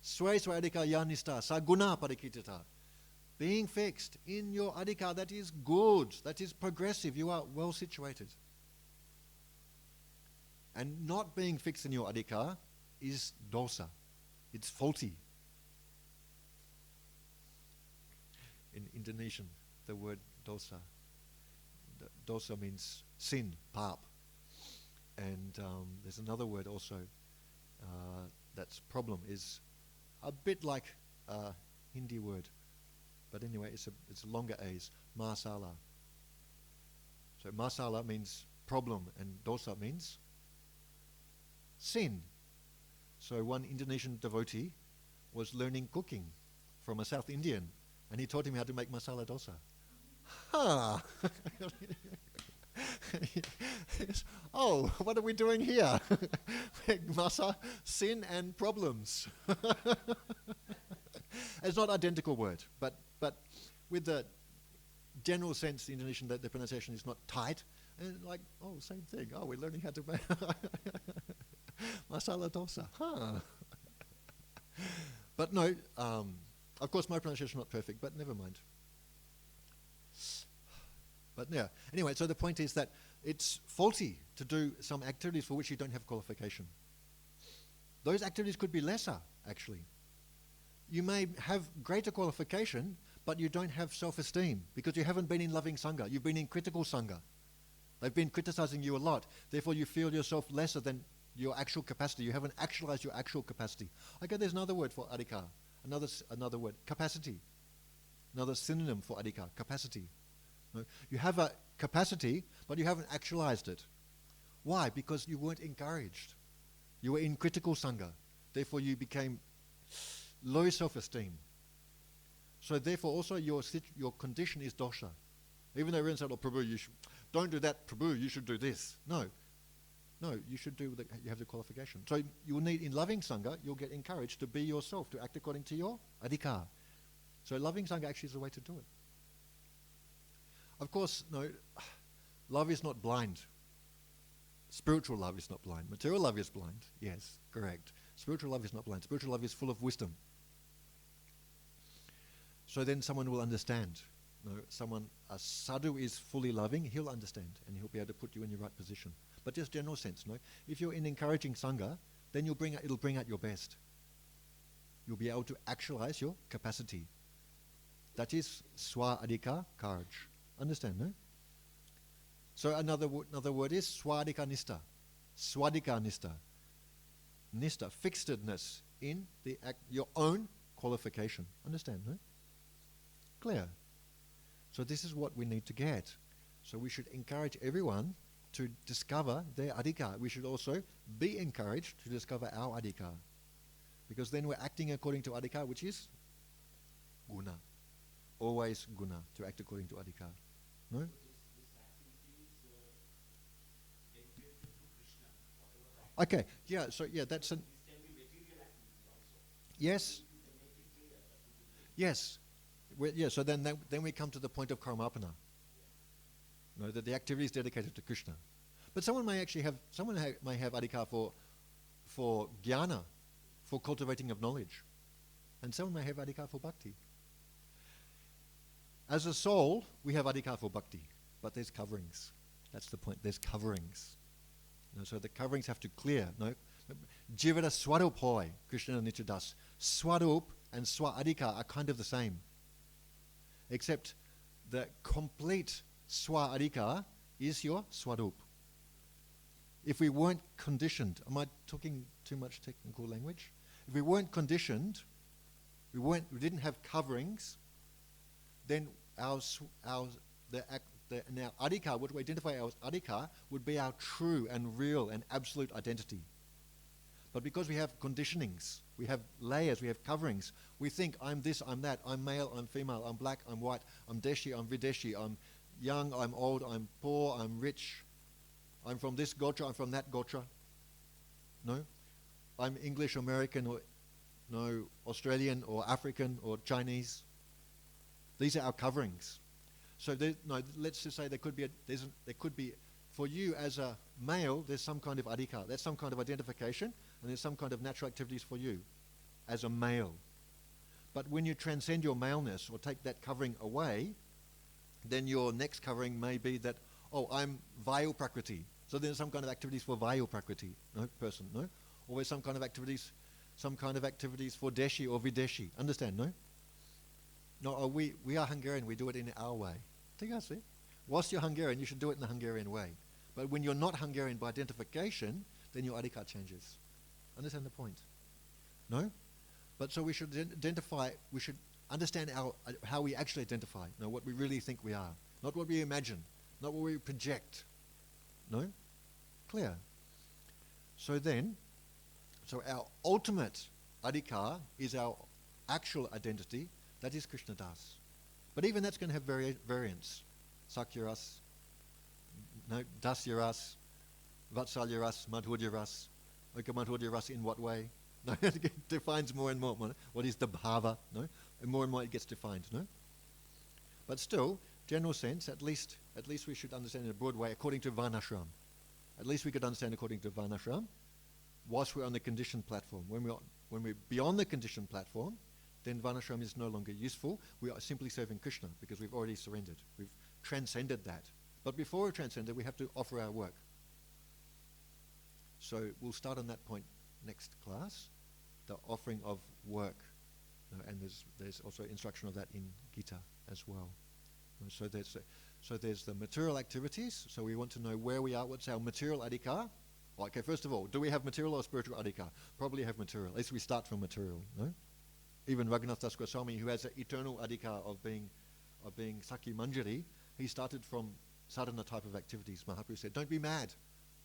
Sway swadika yanista saguna parikitata. Being fixed in your adhikar, that is good, that is progressive, you are well situated. And not being fixed in your adhikar is dosa. It's faulty. In Indonesian, the word dosa. Dosa means sin, pap. And there's another word also that's problem, is a bit like a Hindi word. But anyway, it's a longer A's, masala. So masala means problem and dosa means sin. So one Indonesian devotee was learning cooking from a South Indian, and he taught him how to make masala dosa. Oh, what are we doing here? Masa, sin and problems. It's not identical word, but with the general sense, in Indonesian, that the pronunciation is not tight. And like, oh, same thing. Oh, we're learning how to make masala dosa. But no, of course my pronunciation is not perfect, but never mind. But yeah, anyway, so the point is that it's faulty to do some activities for which you don't have qualification. Those activities could be lesser, actually. You may have greater qualification, but you don't have self-esteem because you haven't been in loving sangha. You've been in critical sangha. They've been criticizing you a lot. Therefore, you feel yourself lesser than your actual capacity. You haven't actualized your actual capacity. Okay, there's another word for adhikar. Another word, capacity. Another synonym for adhikar, capacity. No? You have a capacity, but you haven't actualized it. Why? Because you weren't encouraged. You were in critical sangha. Therefore, you became low self-esteem. So therefore, also your condition is dosha. Even though everyone said, "Oh, Prabhu, don't do that. Prabhu, you should do this." No, you should do. You have the qualification. So you will need in loving sangha. You'll get encouraged to be yourself, to act according to your adhikar. So loving sangha actually is the way to do it. Of course, no, love is not blind. Spiritual love is not blind. Material love is blind. Yes, correct. Spiritual love is not blind. Spiritual love is full of wisdom. So then someone will understand. No, a sadhu is fully loving, he'll understand and he'll be able to put you in your right position. But just general sense, no? If you're in encouraging sangha, then it'll bring out your best. You'll be able to actualize your capacity. That is swa-adhika courage. Understand, no? So another word is swadhika nista. Swadhika nista. Nista, fixedness in your own qualification. Understand, no? Clear. So this is what we need to get. So we should encourage everyone to discover their adhikar. We should also be encouraged to discover our adhikar. Because then we're acting according to adhikar, which is guna. Always guna, to act according to adhikar. No? This activity is dedicated to Krishna. Whatever Okay, yeah, so yeah, that's an... this can be material activities also. Yes, You can make it clear. That would be great. yes. Yeah, so then we come to the point of karmapana. No, that the activity is dedicated to Krishna. But someone may actually have, may have adhikar for jnana, for cultivating of knowledge. And someone may have adhikar for bhakti. As a soul, we have adhikar for bhakti, but there's coverings. That's the point, there's coverings. No, so the coverings have to clear. No? Jivada swarup hoy, Krishna Nichadas. Swarup and swa-adhikar are kind of the same. Except the complete swa-adhikar is your swarup. If we weren't conditioned, am I talking too much technical language? If we weren't conditioned, we didn't have coverings, then our adhikar, what we identify as adhikar, would be our true and real and absolute identity. But because we have conditionings, we have layers, we have coverings, we think I'm this, I'm that, I'm male, I'm female, I'm black, I'm white, I'm deshi, I'm videshi, I'm young, I'm old, I'm poor, I'm rich, I'm from this gotra, I'm from that gotra. No? I'm English, American, or no, Australian, or African, or Chinese. These are our coverings. So let's just say there could be, for you as a male, there's some kind of adhikar, there's some kind of identification, and there's some kind of natural activities for you as a male. But when you transcend your maleness or take that covering away, then your next covering may be that, oh, I'm Vayu Prakriti. So there's some kind of activities for Vayu Prakriti, no person, no? Or there's some kind of activities for Deshi or Videshi. Understand, no? No, we are Hungarian, we do it in our way. Think I see? Whilst you're Hungarian, you should do it in the Hungarian way. But when you're not Hungarian by identification, then your adhikar changes. Understand the point? No? But so we should identify, we should understand how we actually identify, what we really think we are. Not what we imagine, not what we project. No? Clear? So our ultimate adhikar is our actual identity, that is Krishna Das. But even that's going to have variants. Sakyaras, Dasyaras, Vatsalyaras, Madhuryaras. Okay, Madhuryaras in what way? No, it defines more and more. What is the bhava? No? And more it gets defined, no? But still, general sense, at least we should understand in a broad way according to Varnashram. At least we could understand according to Varnashram, whilst we're on the conditioned platform. When we're beyond the conditioned platform, then Varnashram is no longer useful. We are simply serving Krishna because we've already surrendered. We've transcended that. But before we transcend it, we have to offer our work. So we'll start on that point next class, the offering of work. And there's also instruction of that in Gita as well. So there's the material activities. So we want to know where we are. What's our material adhikar? Okay, first of all, do we have material or spiritual adhikar? Probably have material. At least we start from material, no? Even Raghunath Das Goswami, who has an eternal adhikar of being Sakhi Manjari, he started from sadhana type of activities. Mahaprabhu said, don't be mad.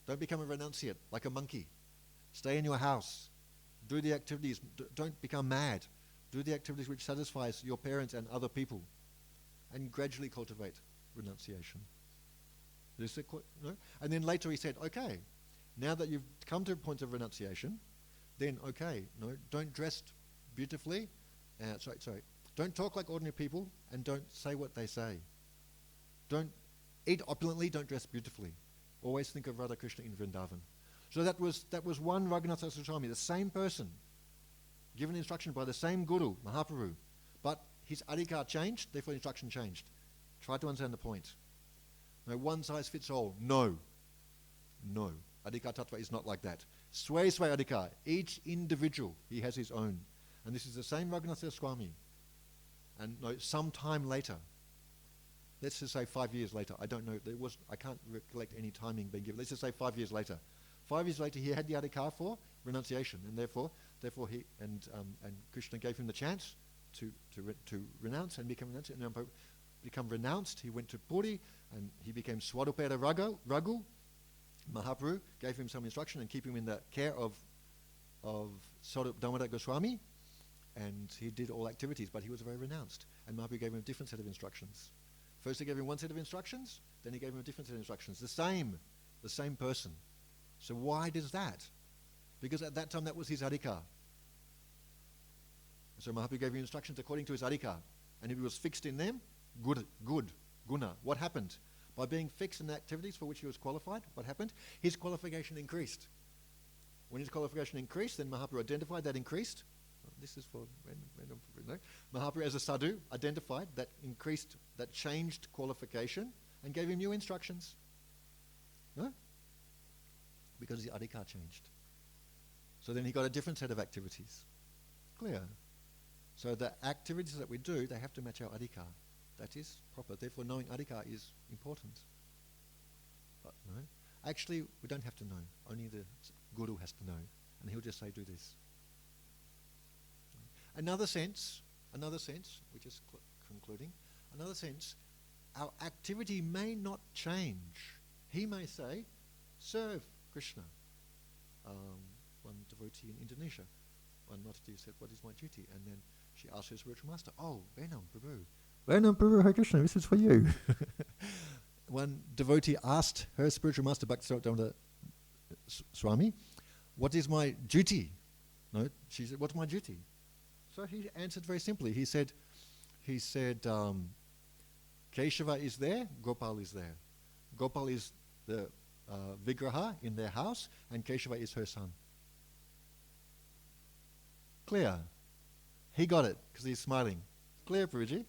Don't become a renunciate, like a monkey. Stay in your house. Do the activities. Don't become mad. Do the activities which satisfies your parents and other people. And gradually cultivate renunciation. No? And then later he said, okay, now that you've come to a point of renunciation, then okay, don't dress beautifully. Don't talk like ordinary people and don't say what they say. Don't eat opulently, don't dress beautifully. Always think of Radha Krishna in Vrindavan. So that was one Raghunath Das Goswami, the same person, given instruction by the same Guru, Mahaprabhu. But his adhikar changed, therefore instruction changed. Try to understand the point. No, one size fits all. No. No. Adhikar Tattva is not like that. Sway Adhikar. Each individual, he has his own. And this is the same Raghunatha Swami. And no, some time later, let's just say 5 years later, I don't know, I can't recollect any timing being given. Let's just say 5 years later. 5 years later, he had the Adhikar for renunciation, and therefore he and Krishna gave him the chance to renounce and become renounced. He went to Puri and he became Swadupeda Raghu. Mahaprabhu gave him some instruction and keep him in the care of Sarup Damodar Goswami, and he did all activities, but he was very renounced. And Mahaprabhu gave him a different set of instructions. First he gave him one set of instructions, then he gave him a different set of instructions. The same person. So why does that? Because at that time that was his adhikar. So Mahaprabhu gave him instructions according to his adhikar. And if he was fixed in them, good, guna. What happened? By being fixed in the activities for which he was qualified, what happened? His qualification increased. When his qualification increased, then Mahaprabhu identified that increased. This is for random, no? Mahaprabhu as a sadhu identified that increased, that changed qualification and gave him new instructions. No? Because the adhikar changed. So then he got a different set of activities. Clear? So the activities that we do, they have to match our adhikar. That is proper. Therefore, knowing adhikar is important. But no, actually, we don't have to know. Only the guru has to know. And he'll just say, do this. Another sense, which is concluding, another sense, our activity may not change. He may say, serve Krishna. One devotee in Indonesia, one Mataji said, what is my duty? And then she asked her spiritual master, oh, Venam Prabhu. Venam Prabhu, Hare Krishna, this is for you. One devotee asked her spiritual master, Bhakti Swami, what is my duty? No, she said, what's my duty? So he answered very simply. He said, Keshava is there, Gopal is there. Gopal is the Vigraha in their house, and Keshava is her son. Clear? He got it because he's smiling. Clear, Prabhuji?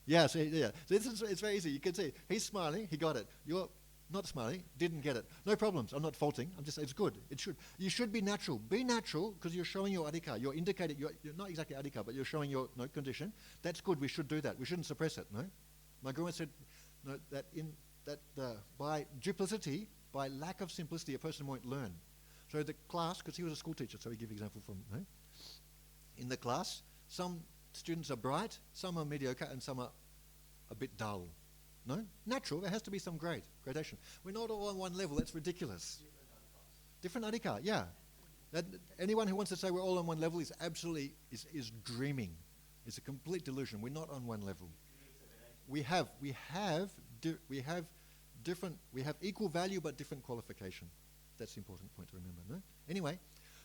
Yeah, so it's very easy. You can see he's smiling. He got it. You're not smiling. Didn't get it. No problems. I'm not faulting. I'm just saying it's good. You should be natural. Be natural because you're showing your adhikar. You're indicating. You're not exactly adhikar, but you're showing your condition. That's good. We should do that. We shouldn't suppress it. No. My Guru said by duplicity, by lack of simplicity, a person won't learn. So the class, because he was a school teacher, so he gave example from. No? In the class, some students are bright, some are mediocre, and some are a bit dull. No? Natural, there has to be some gradation. We're not all on one level, that's ridiculous. Different adhikar, yeah. Anyone who wants to say we're all on one level is absolutely, is dreaming. It's a complete delusion. We're not on one level. We have equal value but different qualification. That's the important point to remember, no? Anyway,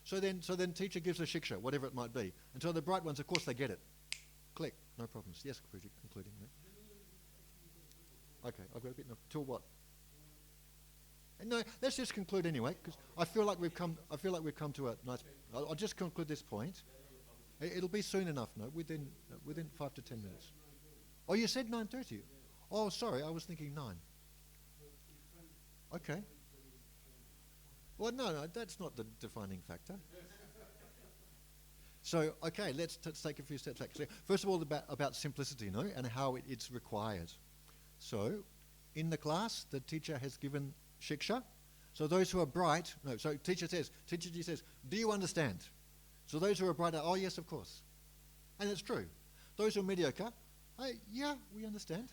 so then teacher gives a shiksha, whatever it might be. And so the bright ones, of course, they get it. Click, no problems. Yes, concluding. No? Okay, I've got a bit enough. Till what? No, let's just conclude anyway, because I feel like we've come to a nice. I'll just conclude this point. It'll be soon enough, no? Within 5 to 10 minutes. Oh, you said 9:30. Oh, sorry, I was thinking 9. Okay. Well, no, that's not the defining factor. So, okay, let's take a few steps back. So, first of all, about simplicity, no, and how it's required. So, in the class, the teacher has given shiksha. So those who are bright, so teacher G says, do you understand? So those who are bright are, oh yes, of course. And it's true. Those who are mediocre, yeah, we understand.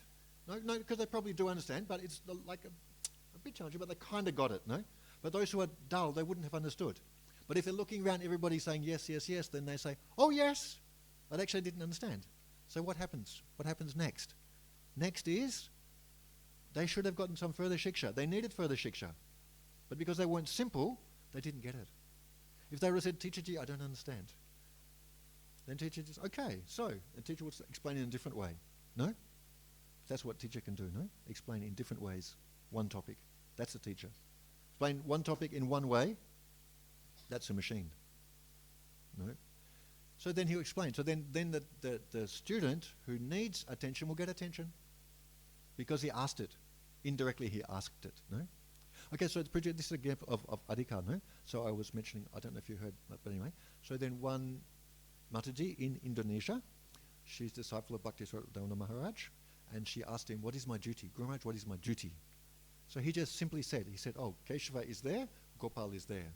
No, because they probably do understand, but it's like a bit challenging, but they kind of got it, no? But those who are dull, they wouldn't have understood. But if they're looking around, everybody saying yes, yes, yes, then they say, oh yes, but actually didn't understand. So what happens? What happens next? Next is, they should have gotten some further shiksha. They needed further shiksha. But because they weren't simple, they didn't get it. If they would have said, Teacher G, I don't understand. Then teacher just, okay, so. And teacher would explain in a different way. No? That's what teacher can do, no? Explain in different ways one topic. That's the teacher. Explain one topic in one way, that's a machine. No? So then he'll explain. So then the student who needs attention will get attention. because he asked it. Indirectly he asked it, no? Okay, so this is an example of adhikar, no? So I was mentioning, I don't know if you heard, but anyway. So then one Mataji in Indonesia, she's disciple of Bhakti Swarupadana Maharaj, and she asked him, what is my duty? Guru Maharaj, what is my duty? So he just simply said, oh, Keshava is there, Gopal is there.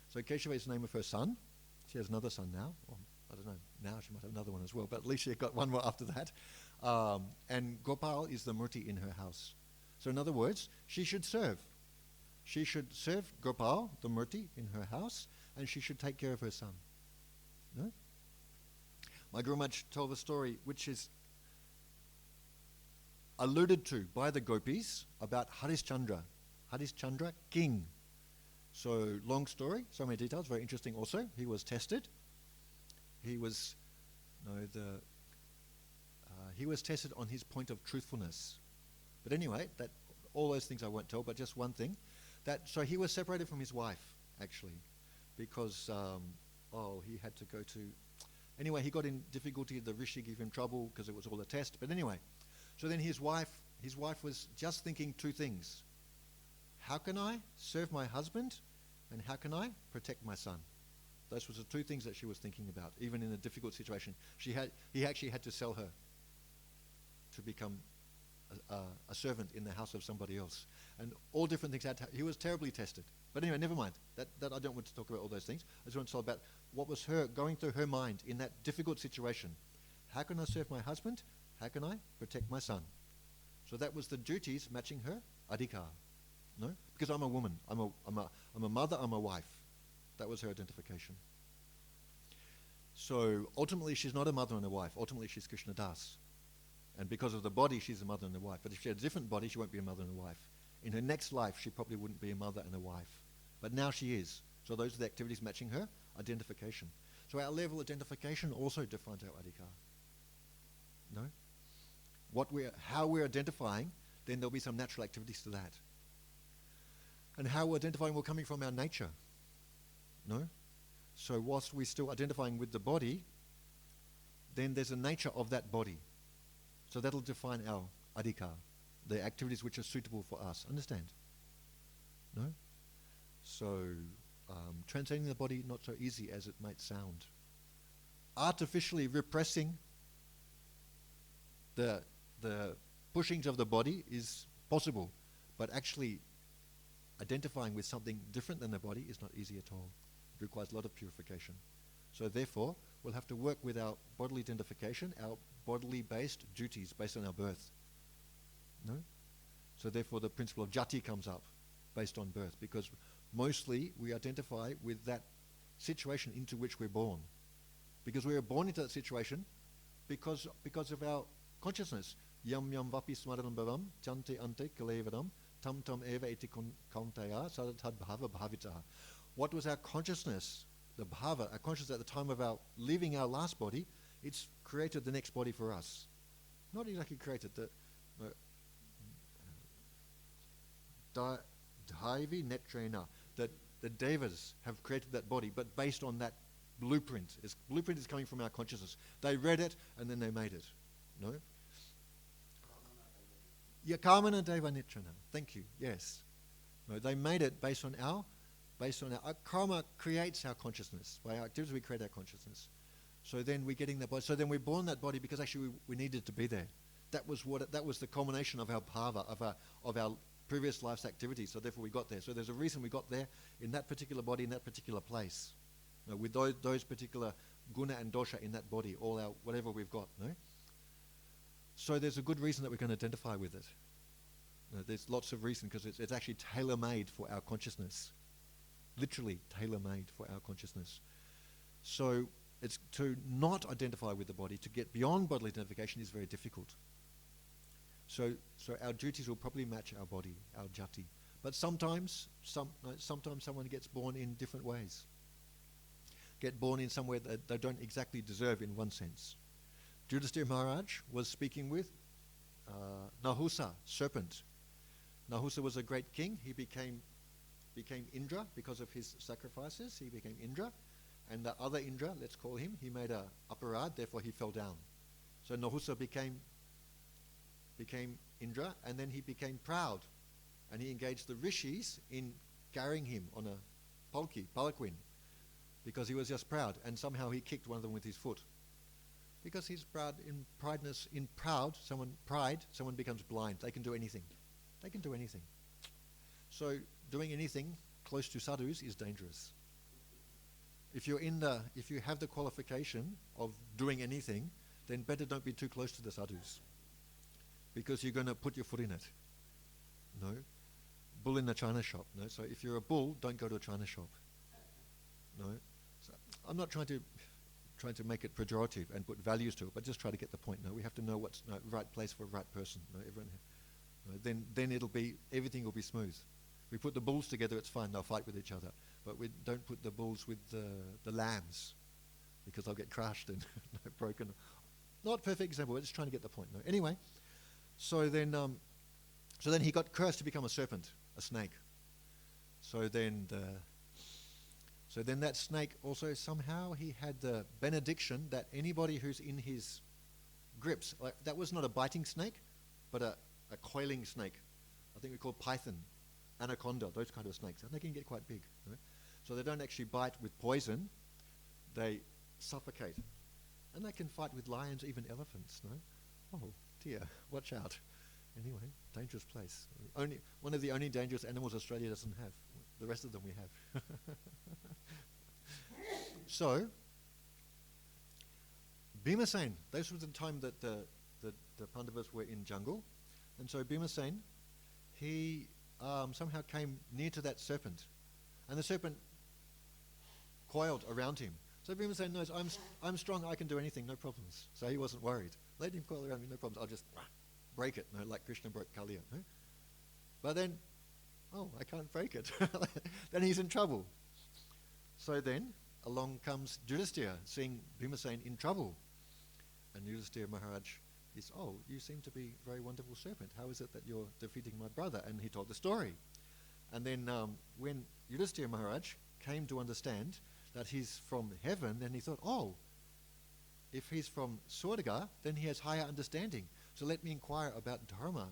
So Keshava is the name of her son. She has another son now. Or, I don't know, now she might have another one as well, but at least she got one more after that. And Gopal is the murti in her house. So in other words, she should serve. She should serve Gopal, the murti, in her house, and she should take care of her son. No? My Guru Maharaj told a story which is alluded to by the gopis about Harishchandra. Harishchandra, king. So long story, so many details, very interesting also. He was tested. He was tested on his point of truthfulness. But anyway, that all those things I won't tell, but just one thing. So he was separated from his wife, actually, because he had to go to... Anyway, he got in difficulty. The rishi gave him trouble because it was all a test. But anyway, so then his wife was just thinking two things. How can I serve my husband, and how can I protect my son? Those were the two things that she was thinking about, even in a difficult situation. He actually had to sell her to become a servant in the house of somebody else. And all different things he was terribly tested. But anyway, never mind. That I don't want to talk about all those things. I just want to talk about what was going through her mind in that difficult situation. How can I serve my husband? How can I protect my son? So that was the duties matching her adhikar. No? Because I'm a woman. I'm a mother, I'm a wife. That was her identification. So ultimately she's not a mother and a wife. Ultimately she's Krishna Das. And because of the body, she's a mother and a wife. But if she had a different body, she won't be a mother and a wife. In her next life, she probably wouldn't be a mother and a wife. But now she is. So those are the activities matching her identification. So our level of identification also defines our adhikar. No? How we're identifying, then there'll be some natural activities to that. And how we're identifying, we're coming from our nature. No? So whilst we're still identifying with the body, then there's a nature of that body. So that'll define our adhikar, the activities which are suitable for us. Understand? No? So transcending the body, not so easy as it might sound. Artificially repressing the pushings of the body is possible, but actually identifying with something different than the body is not easy at all. It requires a lot of purification. So therefore, we'll have to work with our bodily identification, our bodily-based duties based on our birth. No? So therefore the principle of jati comes up based on birth, because mostly we identify with that situation into which we're born. Because we were born into that situation because of our consciousness. Yam yam vapi smaranam bhavam, chante ante kalevaram, tam tam eva iti kauntaya, sadatad bhava bhavitaha. What was our consciousness? The bhava, our consciousness at the time of our leaving our last body, it's created the next body for us. Not exactly created, Dhaivi netrena, that the devas have created that body, but based on that blueprint. Blueprint is coming from our consciousness. They read it and then they made it. No? Yeah, Kamana Deva Nitrana. Thank you. Yes. No, they made it based on our karma creates our consciousness. By our activities we create our consciousness. So then we're getting that body. So then we're born that body because actually we needed to be there. That was the culmination of our bhava, of our previous life's activities. So therefore we got there. So there's a reason we got there in that particular body, in that particular place. No, with those particular guna and dosha in that body, all our whatever we've got. No? So there's a good reason that we can identify with it. No, there's lots of reason because it's actually tailor-made for our consciousness. Literally tailor-made for our consciousness. So it's to not identify with the body, to get beyond bodily identification is very difficult. So our duties will probably match our body, our jati. But sometimes someone gets born in different ways. Get born in somewhere that they don't exactly deserve in one sense. Yudhishthira Maharaj was speaking with Nahusa, serpent. Nahusa was a great king. He became Indra because of his sacrifices. He became Indra. And the other Indra, let's call him, he made a aparad, therefore he fell down. So Nahusa became Indra, and then he became proud, and he engaged the rishis in carrying him on a palanquin, because he was just proud, and somehow he kicked one of them with his foot. Because he's proud, in pride, someone becomes blind. They can do anything. They can do anything. So doing anything close to sadhus is dangerous. If you have the qualification of doing anything, then better don't be too close to the sadhus, because you're going to put your foot in it. No, bull in a china shop. No, so if you're a bull, don't go to a china shop. No, so I'm not trying to make it pejorative and put values to it, but just try to get the point. No, we have to know what's the right place for a right person. No, everyone. No, then everything will be smooth. We put the bulls together, it's fine. They'll fight with each other, but we don't put the bulls with the lambs, because they'll get crushed and broken. Not a perfect example, but just trying to get the point. No, anyway, so then he got cursed to become a serpent, a snake. So then that snake also somehow he had the benediction that anybody who's in his grips, like, that was not a biting snake, but a coiling snake. I think we call python, anaconda, those kind of snakes, and they can get quite big. Right? So they don't actually bite with poison; they suffocate, and they can fight with lions, even elephants. No, oh dear, watch out. Anyway, dangerous place. Only one of the only dangerous animals Australia doesn't have. The rest of them we have. So, Bhimasen, this was the time that the Pandavas were in jungle, and so Bhimasen, he somehow came near to that serpent, and the serpent coiled around him. So Bhimasen knows, I'm strong, I can do anything, no problems. So he wasn't worried. Let him coil around me, no problems. I'll just break it, no, like Krishna broke Kaliya. No? But then, oh, I can't break it. Then he's in trouble. So then, along comes Yudhisthira, seeing Bhimasen in trouble. And Yudhisthira Maharaj is, oh, you seem to be a very wonderful serpent. How is it that you're defeating my brother? And he told the story. And then when Yudhisthira Maharaj came to understand that he's from heaven, then he thought, oh, if he's from Swarga, then he has higher understanding. So let me inquire about Dharma,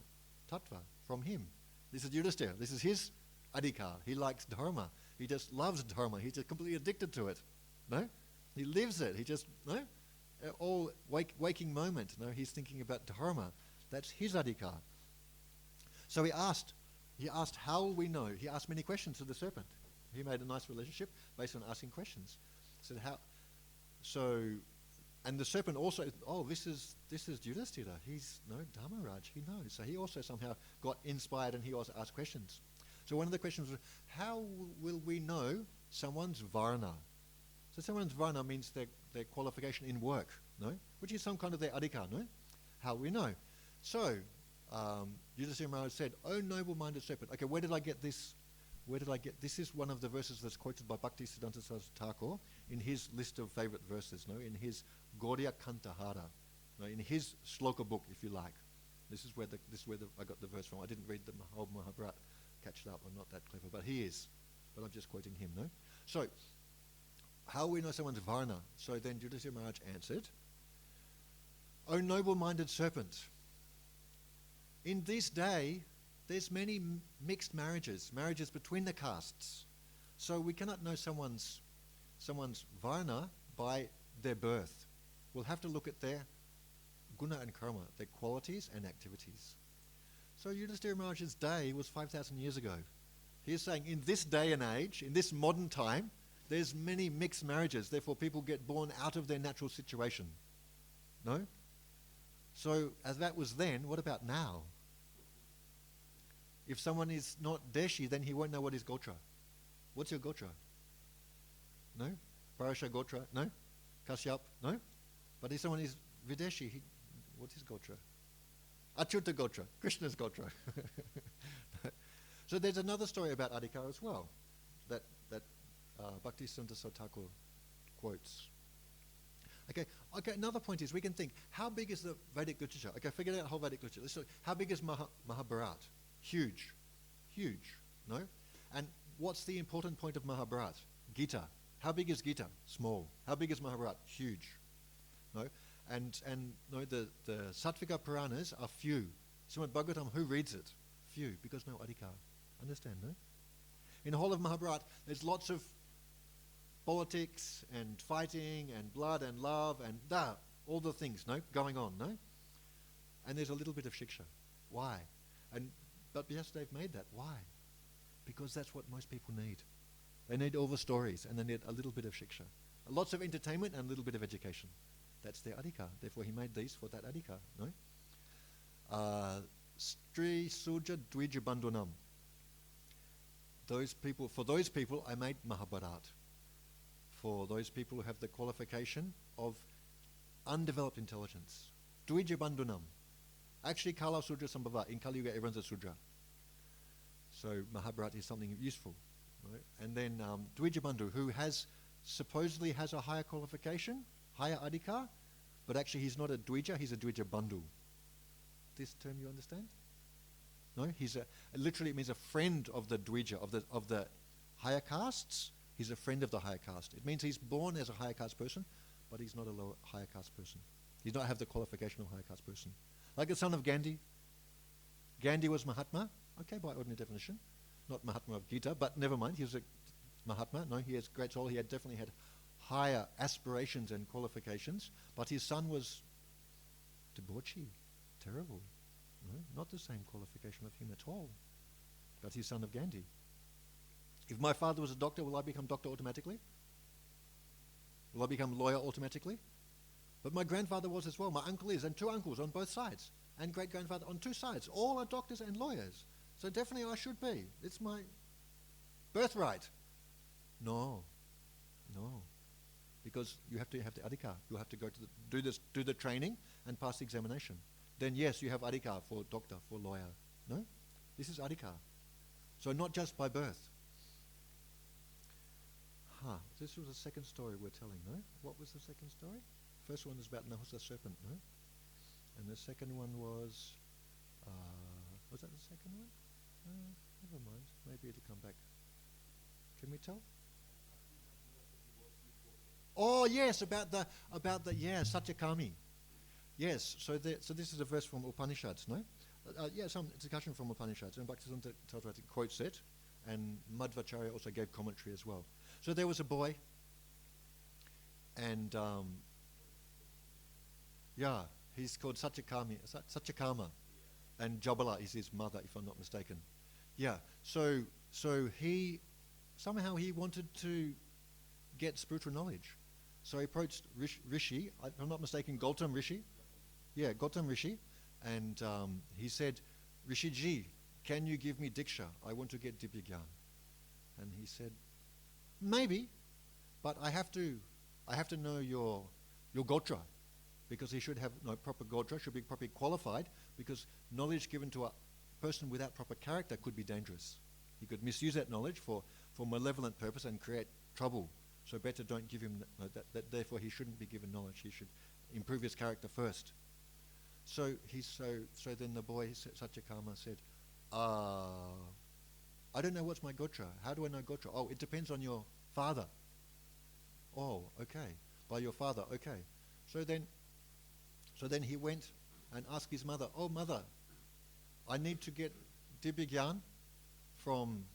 Tattva, from him. This is Yudhisthira. This is his adhikar. He likes Dharma. He just loves Dharma. He's just completely addicted to it. No? He lives it. He just, no? All waking moment, no? He's thinking about Dharma. That's his adhikar. So he asked how will we know? He asked many questions to the serpent. He made a nice relationship based on asking questions. Said how, so, and the serpent also, oh, this is Yudhisthira. He's, no, Dharmaraj, he knows. So he also somehow got inspired, and he also asked questions. So one of the questions was, how will we know someone's varna? So someone's varna means their qualification in work, no? Which is some kind of their adhikar, no? How we know? So, Yudhisthira Maharaj said, oh, noble-minded serpent. Okay, where did I get this? This is one of the verses that's quoted by Bhaktisiddhanta Saraswati Thakur in his list of favorite verses, no? In his Gauriya Kantahara, no? In his shloka book, if you like. This is where I got the verse from. I didn't read the whole Mahabharata. Catch it up, I'm not that clever, but he is. But I'm just quoting him, no? So, how we know someone's varna? So then Yudhisthira Maharaj answered, O noble-minded serpent, in this day, there's many mixed marriages between the castes. So we cannot know someone's varna by their birth. We'll have to look at their guna and karma, their qualities and activities. So Yudhisthira Maharaj's day was 5,000 years ago. He's saying in this day and age, in this modern time, there's many mixed marriages. Therefore, people get born out of their natural situation. No? So as that was then, what about now? If someone is not Deshi, then he won't know what is Gotra. What's your Gotra? No? Parasha Gotra? No? Kashyap? No? But if someone is Videshi, what is Gotra? Achyuta Gotra, Krishna's Gotra. So there's another story about Adhikar as well that Bhaktisiddhanta Saraswati Thakur quotes. Okay, another point is we can think, how big is the Vedic literature? Okay, forget out the whole Vedic literature. Let's look, how big is Mahabharata? Huge. No? And what's the important point of Mahabharata? Gita. How big is Gita? Small. How big is Mahabharata? Huge. No? And no, the Sattvika Puranas are few. Srimad Bhagavatam, who reads it? Few, because no adhikar. Understand, no? In the whole of Mahabharata, there's lots of politics and fighting and blood and love and all the things, no, going on, no? And there's a little bit of shiksha. Why? But yes, they've made that. Why? Because that's what most people need. They need all the stories, and they need a little bit of shiksha. Lots of entertainment and a little bit of education. That's their adhikar. Therefore, he made these for that adhikar, no? Stri Suja Dvija Bandhunam. For those people, I made Mahabharata. For those people who have the qualification of undeveloped intelligence. Dvija Bandhunam. Actually, Kala Sudra Sambhava. In Kali Yuga, everyone's a Sudra. So Mahabharata is something useful. Right? And then Dvija Bandhu, who supposedly has a higher qualification, higher adhikar, but actually he's not a Dvija, he's a Dvija Bandhu. This term you understand? No, literally it means a friend of the Dvija, of the higher castes. He's a friend of the higher caste. It means he's born as a higher caste person, but he's not a higher caste person. He does not have the qualification of a higher caste person. Like the son of Gandhi. Gandhi was Mahatma, okay, by ordinary definition. Not Mahatma of Gita, but never mind, he was a Mahatma. No, he has great soul. He definitely had higher aspirations and qualifications, but his son was debauchee, terrible. No, not the same qualification of him at all, but he's son of Gandhi. If my father was a doctor, will I become doctor automatically? Will I become lawyer automatically? But my grandfather was as well. My uncle is, and two uncles on both sides, and great-grandfather on two sides. All are doctors and lawyers. So definitely I should be. It's my birthright. No. Because you have to have the adhikar. You have to go to do the training and pass the examination. Then yes, you have adhikar for doctor, for lawyer. No? This is adhikar. So not just by birth. This was the second story we're telling, no? What was the second story? First one was about Nahus the serpent, no? And the second one was that the second one? Never mind. Maybe it'll come back. Can we tell? Oh yes, about the Satyakami. Yes. So this is a verse from Upanishads, no? Some discussion from Upanishads, and Bhaktisiddhanta Thakur quotes it, and Madhvacharya also gave commentary as well. So there was a boy, and he's called Satyakama, and Jabala is his mother, if I'm not mistaken. Yeah. So he wanted to get spiritual knowledge. So he approached Rishi, if I'm not mistaken, Gautam Rishi. Yeah, Gautam Rishi. And he said, Rishiji, can you give me Diksha? I want to get Dibya Gyan. And he said, maybe, but I have to know your Gotra, because he should have proper Gotra, should be properly qualified, because knowledge given to a person without proper character could be dangerous. He could misuse that knowledge for malevolent purpose and create trouble. So better don't give him that. Therefore, he shouldn't be given knowledge. He should improve his character first. So then the boy Satyakama said, I don't know what's my Gotra. How do I know Gotra? Oh, it depends on your father. Oh, okay. By your father, okay. So then he went and asked his mother, oh mother, I need to get Dibya Gyan from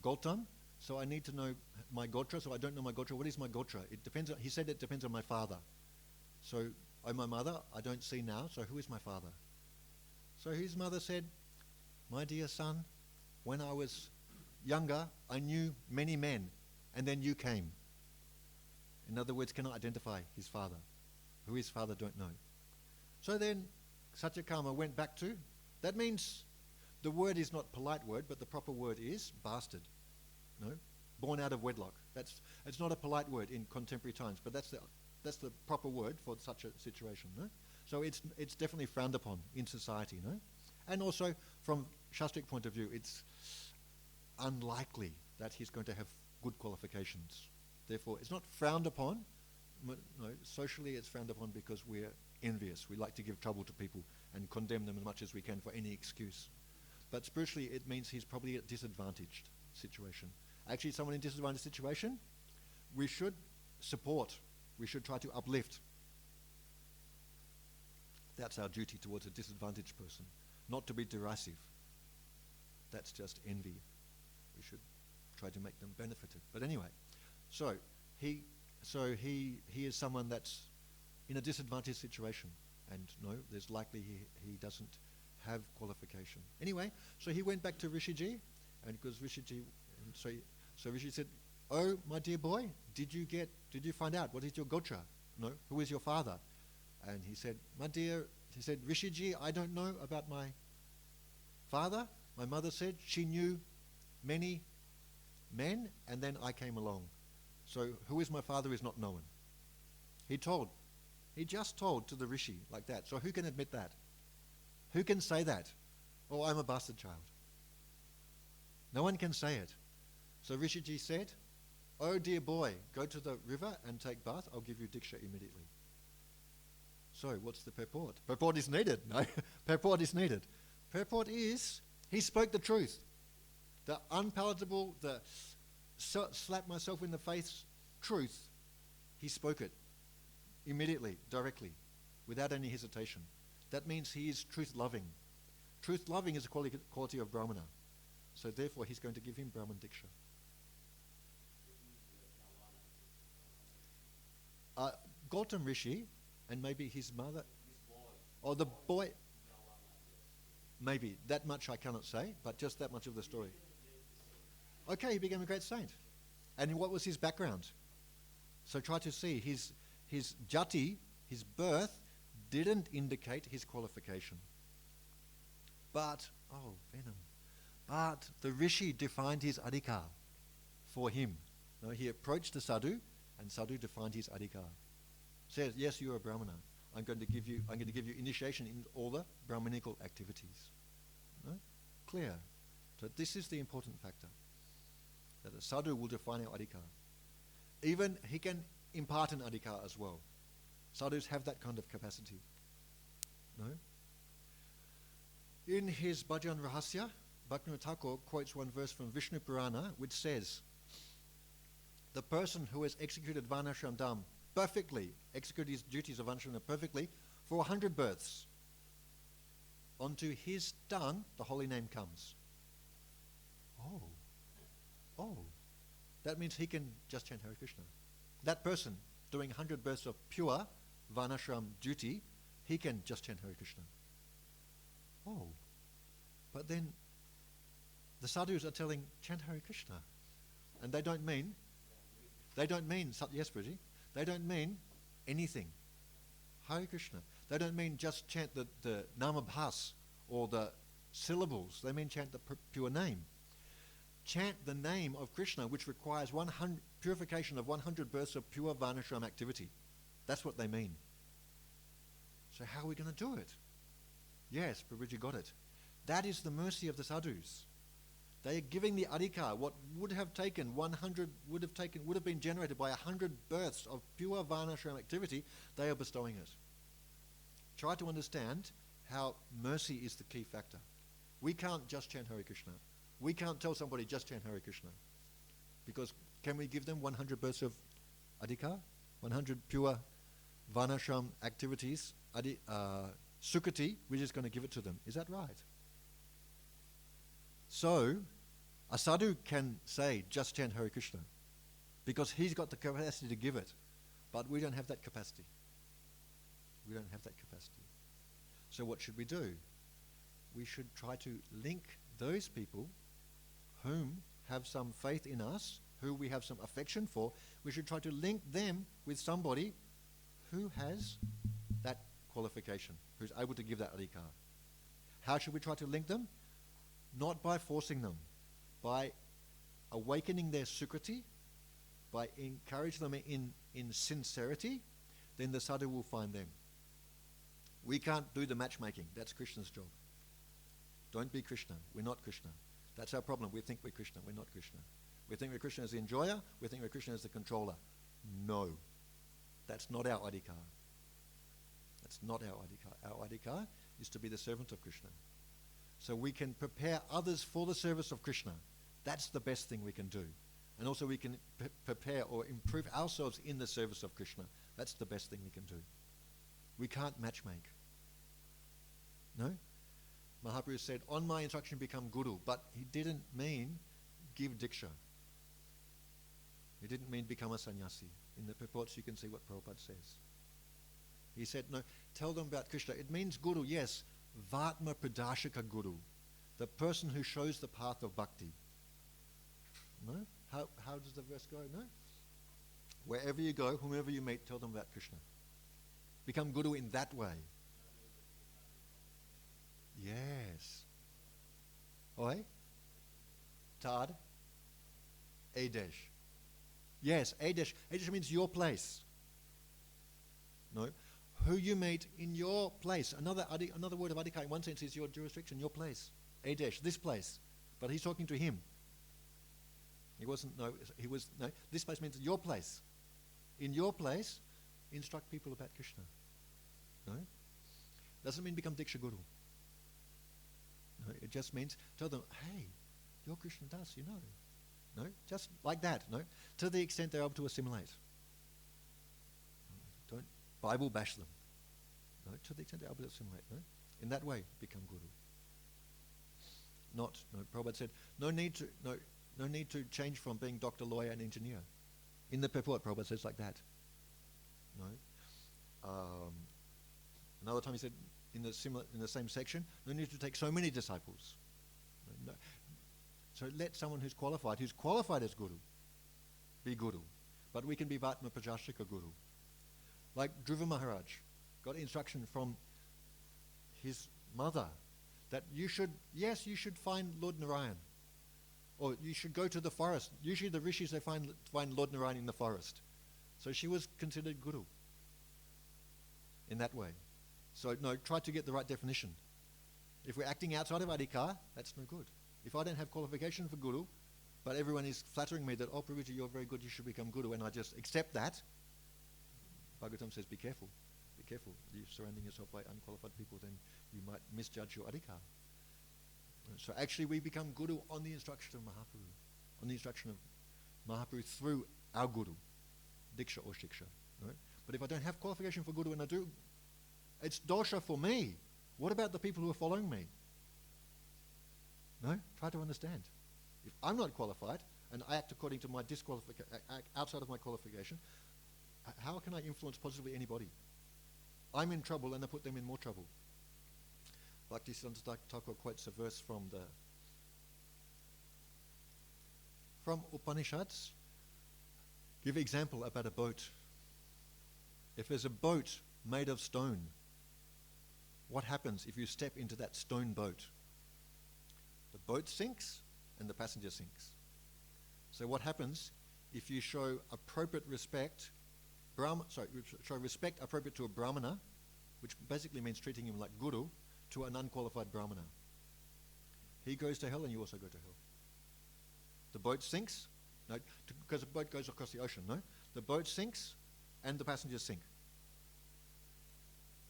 Gautam, so I need to know my Gotra, so I don't know my Gotra. What is my Gotra? It depends. He said it depends on my father. So, my mother, I don't see now, so who is my father? So his mother said, my dear son, when I was younger, I knew many men, and then you came. In other words, cannot identify his father. Who his father, don't know. So then Satyakama went back to, that means the word is not polite word, but the proper word is bastard. No? Born out of wedlock. It's not a polite word in contemporary times, but that's the proper word for such a situation. No? So it's definitely frowned upon in society. No? And also from Shastric point of view, it's unlikely that he's going to have good qualifications. Therefore, it's not frowned upon. No, socially it's frowned upon because we're envious. We like to give trouble to people and condemn them as much as we can for any excuse. But spiritually, it means he's probably a disadvantaged situation. Actually, someone in disadvantaged situation, we should support. We should try to uplift. That's our duty towards a disadvantaged person. not to be derisive. That's just envy. We should try to make them benefited. But anyway, so he is someone that's in a disadvantaged situation, and no, there's likely he doesn't have qualification. Anyway, so he went back to Rishiji, and because Rishiji, and so Rishi said, "Oh, my dear boy, did you find out what is your gotra? No, who is your father?" And he said, "Rishiji, I don't know about my father. My mother said she knew many men, and then I came along. So who is my father is not known." He just told to the Rishi like that. So who can admit that? Who can say that? "Oh, I'm a bastard child." No one can say it. So Rishiji said, "Oh dear boy, go to the river and take bath. I'll give you Diksha immediately." So what's the purport? Purport is needed. No, purport is needed. Purport is, he spoke the truth. The unpalatable, the slap myself in the face truth, he spoke it immediately, directly, without any hesitation. That means he is truth-loving. Truth-loving is a quality of Brahmana. So therefore he's going to give him Brahman Diksha. Gautam Rishi, and maybe his mother, or the boy, maybe, that much I cannot say, but just that much of the story. Okay, he became a great saint. And what was his background? So try to see, his jati, his birth, didn't indicate his qualification. But the Rishi defined his adhikar for him. No, he approached the sadhu, and sadhu defined his adhikar. Says, "Yes, you are a Brahmana. I'm going to give you initiation in all the Brahmanical activities." No? Clear. So this is the important factor. That a sadhu will define our adhikar. Even he can impart an adhikar as well. Sadhus have that kind of capacity. No? In his Bhajan Rahasya, Bhaktivinoda Thakur quotes one verse from Vishnu Purana which says, "The person who has executed Varnashram Dham perfectly, executed his duties of Varnashram perfectly for 100 births, onto his tongue the holy name comes." Oh, that means he can just chant Hare Krishna. That person doing 100 births of pure Varnashram duty, he can just chant Hare Krishna. Oh, but then the sadhus are telling, chant Hare Krishna. And they don't mean, yes, Priji, they don't mean anything. Hare Krishna. They don't mean just chant the namabhas or the syllables. They mean chant the pure name. Chant the name of Krishna, which requires purification of 100 births of pure Varnashram activity. That's what they mean. So how are we going to do it? Yes, Prabhuji got it. That is the mercy of the sadhus. They are giving the adhikar, what would have been generated by 100 births of pure Varnashram activity, they are bestowing it. Try to understand how mercy is the key factor. We can't just chant Hare Krishna. We can't tell somebody just chant Hare Krishna. Because can we give them 100 births of adhikar? 100 pure Varnashram activities, Sukati, we're just going to give it to them. Is that right? So, a sadhu can say, just chant Hare Krishna, because he's got the capacity to give it. But we don't have that capacity. We don't have that capacity. So what should we do? We should try to link those people whom have some faith in us, who we have some affection for. We should try to link them with somebody who has that qualification, who's able to give that adhikar. How should we try to link them? Not by forcing them, by awakening their sukriti, by encouraging them in sincerity, then the sadhu will find them. We can't do the matchmaking. That's Krishna's job. Don't be Krishna. We're not Krishna. That's our problem. We think we're Krishna. We're not Krishna. We think we're Krishna as the enjoyer. We think we're Krishna as the controller. No. That's not our adhikar. That's not our adhikar. Our adhikar is to be the servant of Krishna. So we can prepare others for the service of Krishna. That's the best thing we can do. And also we can prepare or improve ourselves in the service of Krishna. That's the best thing we can do. We can't matchmake. No? Mahaprabhu said, on my instruction become guru, but he didn't mean give diksha. He didn't mean become a sannyasi. In the purports you can see what Prabhupada says. He said, no, tell them about Krishna. It means guru, yes, vatma pradashaka guru, the person who shows the path of bhakti. No? How does the verse go? No? Wherever you go, whomever you meet, tell them about Krishna. Become guru in that way. Yes. Oi? Tad? Adesh. Yes, Adesh. Adesh means your place. No? Who you meet in your place. Another word of adhikar in one sense is your jurisdiction, your place. Adesh, this place. But he's talking to him. This place means your place. In your place, instruct people about Krishna. No? Doesn't mean become Diksha Guru. No, it just means tell them, hey, you're Krishna Das, you know. No? Just like that, no? To the extent they're able to assimilate. Don't Bible bash them. No? To the extent they're able to assimilate, no? In that way, become Guru. Prabhupada said, no need to change from being doctor, lawyer, and engineer. In the purport, Prabhupada says like that. No. Another time he said, in the same section, no need to take so many disciples. No. So let someone who's qualified as Guru, be Guru. But we can be Vatma Prajashika Guru. Like Dhruva Maharaj got instruction from his mother that you should find Lord Narayan. Or you should go to the forest. Usually the rishis, they find Lord Narayan in the forest. So she was considered Guru in that way. So no, try to get the right definition. If we're acting outside of adhikar, that's no good. If I don't have qualification for Guru, but everyone is flattering me that, oh Prabhuji, you're very good, you should become Guru, and I just accept that, Bhagavatam says, be careful. Be careful. You're surrounding yourself by unqualified people, then you might misjudge your adhikar. So actually we become Guru on the instruction of Mahaprabhu, on the instruction of Mahaprabhu through our Guru, Diksha or Shiksha. Right? But if I don't have qualification for Guru and I do, it's dosha for me. What about the people who are following me? No? Try to understand. If I'm not qualified and I act according to my outside of my qualification, how can I influence positively anybody? I'm in trouble and I put them in more trouble. Bhaktisiddhanta Thakur quotes a verse from Upanishads. Give example about a boat. If there's a boat made of stone, what happens if you step into that stone boat? The boat sinks and the passenger sinks. So what happens if you show appropriate respect, show respect appropriate to a brahmana, which basically means treating him like Guru, to an unqualified brahmana? He goes to hell and you also go to hell. The boat sinks, because the boat goes across the ocean, no? The boat sinks and the passengers sink.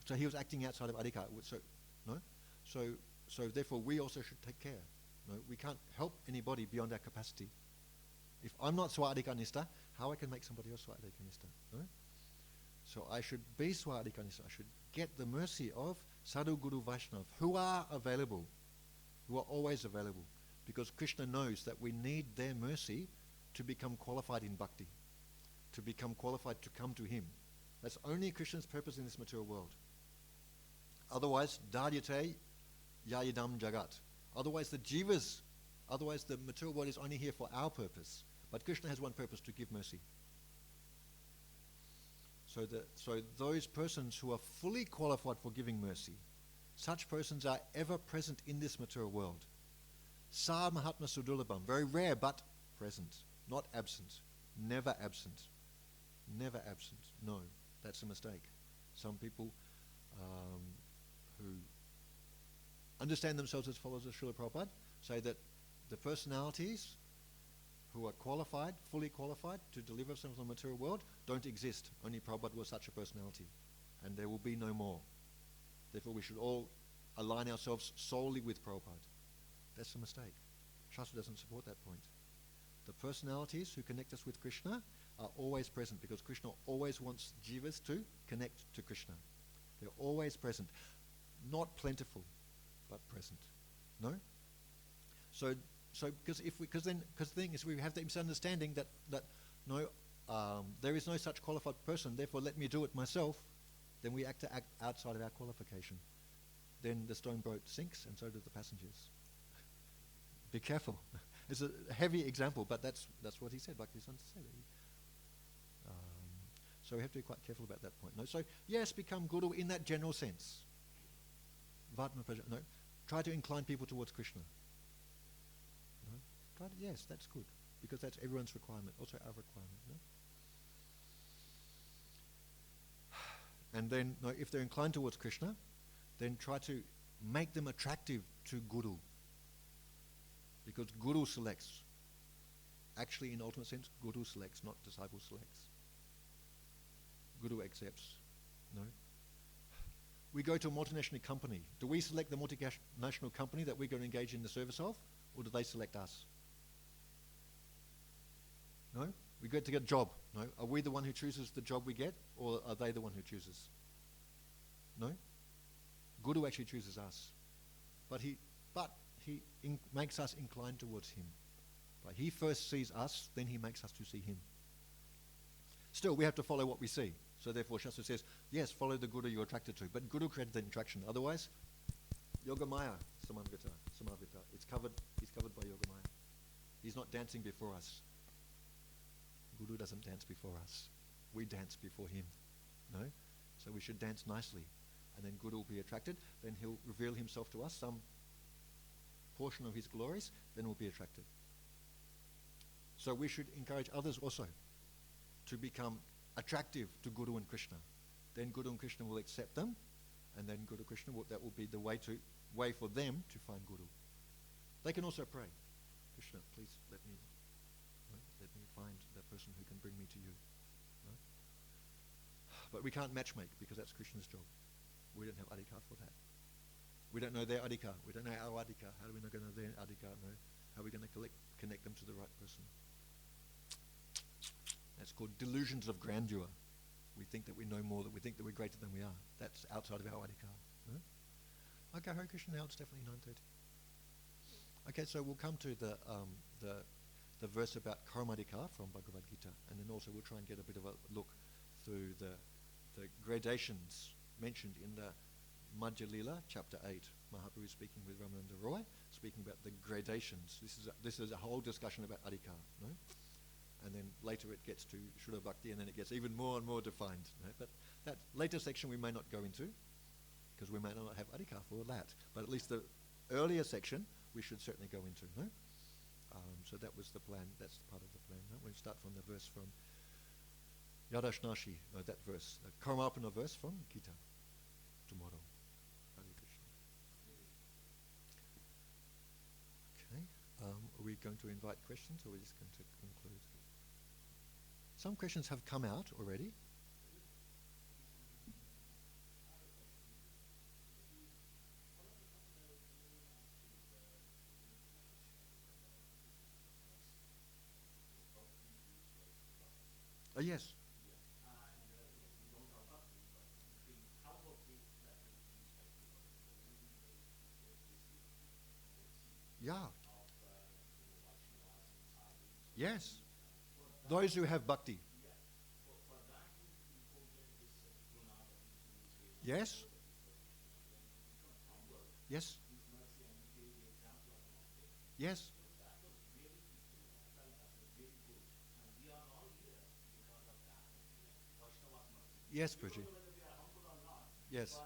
So he was acting outside of adhikar. So therefore we also should take care. No? We can't help anybody beyond our capacity. If I'm not swa-adhikarnista, how I can make somebody else swa-adhikarnista? No? So I should be swa-adhikarnista. I should get the mercy of Sadhu Guru Vaishnav, who are available, who are always available, because Krishna knows that we need their mercy to become qualified in bhakti, to become qualified to come to him. That's only Krishna's purpose in this material world. Otherwise, daryate yayidam jagat. Otherwise the material world is only here for our purpose. But Krishna has one purpose, to give mercy. So those persons who are fully qualified for giving mercy, such persons are ever present in this material world. Sa Mahatma Sudulabham, very rare but present, not absent, never absent. Never absent. No, that's a mistake. Some people who understand themselves as followers of Srila Prabhupada say that the personalities who are qualified, fully qualified to deliver themselves from the material world don't exist. Only Prabhupada was such a personality, and there will be no more. Therefore we should all align ourselves solely with Prabhupada. That's a mistake. Shastra doesn't support that point. The personalities who connect us with Krishna are always present, because Krishna always wants jivas to connect to Krishna. They're always present. Not plentiful. but present. No? So because the thing is we have the misunderstanding that no, there is no such qualified person, therefore let me do it myself, then we act outside of our qualification. Then the stone boat sinks, and so do the passengers. Be careful. It's a heavy example, but that's what he said. Bhaktisiddhanta said. So we have to be quite careful about that point. No, so yes, become guru in that general sense. Vatma praja. No, try to incline people towards Krishna. No, yes, that's good, because that's everyone's requirement, also our requirement. No? And then, no, if they're inclined towards Krishna, then try to make them attractive to Guru. Because Guru selects. Actually, in ultimate sense, Guru selects, not disciple selects. Guru accepts. No? We go to a multinational company. Do we select the multinational company that we're going to engage in the service of? Or do they select us? No? We go to get a job. No? Are we the one who chooses the job we get, or are they the one who chooses? No? Guru actually chooses us. But he makes us inclined towards him. Right? He first sees us, then he makes us to see him. Still, we have to follow what we see. So therefore, Shastra says, yes, follow the Guru you're attracted to. But Guru created the attraction. Otherwise, Yogamaya, Samavita. He's covered by Yogamaya. He's not dancing before us. Guru doesn't dance before us. We dance before him. No? So we should dance nicely. And then Guru will be attracted. Then he'll reveal himself to us, some portion of his glories. Then we'll be attracted. So we should encourage others also to become attractive to Guru and Krishna. Then Guru and Krishna will accept them. And then Guru Krishna, that will be the way for them to find Guru. They can also pray. Krishna, please let me find that person who can bring me to you. No? But we can't matchmake, because that's Krishna's job. We don't have adhikar for that. We don't know their adhikar. We don't know our adhikar. How are we not going to know their adhikar? No. How are we going to connect them to the right person? That's called delusions of grandeur. We think that we know more, that we think that we're greater than we are. That's outside of our adhikar. No? Okay, Hare Krishna, now it's definitely 9:30. Okay, so we'll come to the verse about Karmadikar from Bhagavad Gita, and then also we'll try and get a bit of a look through the gradations mentioned in the Madhya Lila, chapter 8. Mahaprabhu is speaking with Ramananda Roy, speaking about the gradations. This is a whole discussion about adhikar, no? And then later it gets to Shuddha Bhakti, and then it gets even more and more defined. No? But that later section we may not go into, because we may not have adhikar for that. But at least the earlier section we should certainly go into, no? So that was the plan. That's part of the plan. No? We'll start from the verse from Yadashnashi, that verse, the Karmapana verse from Gita, tomorrow. Hare Krishna. Okay. Are we going to invite questions, or are we just going to conclude? Some questions have come out already. Yes. Yeah. Yes. Those who have bhakti. Yes. Yes. Yes. Yes, Prajit. Yes.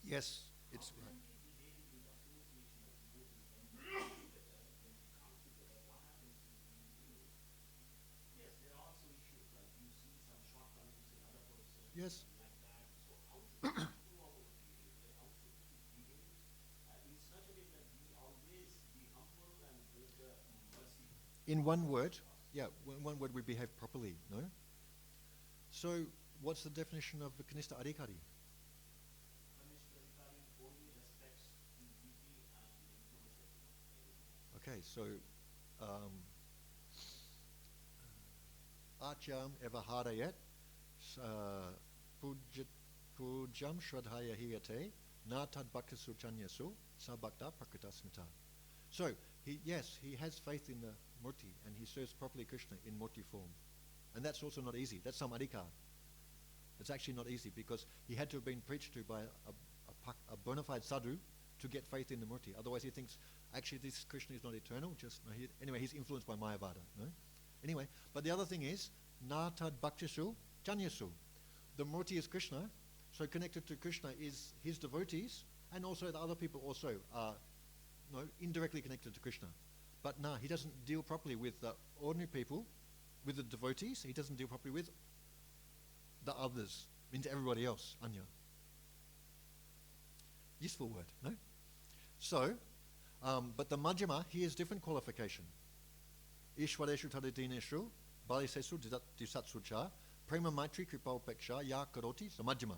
Yes, it's right. Yes. In one word, yeah, in one word we behave properly, no? So, what's the definition of Kanishta Adhikari? Okay, so Atyam Evahadayat Pujat Pujam Shraddhaya Hiyate Natad Bhaktasu Chanyasu Sabhakta Prakrita Smita. So, he has faith in the Murti and he serves properly Krishna in Murti form. And that's also not easy. That's some adhikar. It's actually not easy because he had to have been preached to by a bona fide sadhu to get faith in the Murti. Otherwise he thinks, actually this Krishna is not eternal. Anyway, he's influenced by Mayavada. No? Anyway, but the other thing is, Natad Bhaktisu Janyasu. The Murti is Krishna, so connected to Krishna is his devotees, and also the other people also are indirectly connected to Krishna. But he doesn't deal properly with the ordinary people, with the devotees. He doesn't deal properly with the others, means everybody else, Anya. Useful word, no? So, but the Majjhima, he has different qualification. Ishwareshu tadidineshu, balisesu disatsucha, prema maitri kripa upeksha, ya karoti, the Majjhima.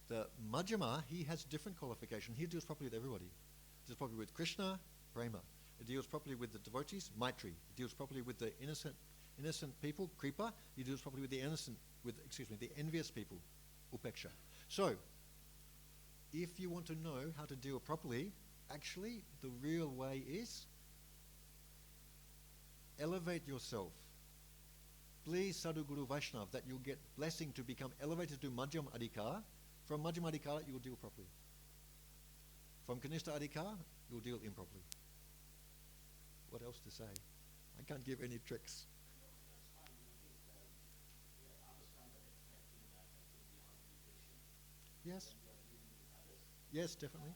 The Majjhima, he has different qualification. He deals properly with everybody. He deals properly with Krishna, prema. He deals properly with the devotees, maitri. He deals properly with the innocent people, kripa. He deals properly with the the envious people, upeksha. So, if you want to know how to deal properly, actually, the real way is elevate yourself. Please, Sadhu Guru Vaishnav, that you'll get blessing to become elevated to Madhyam Adhikar. From Madhyam Adhikar, you'll deal properly. From Kanishta Adhikar, you'll deal improperly. What else to say? I can't give any tricks. Yes. Yes, definitely.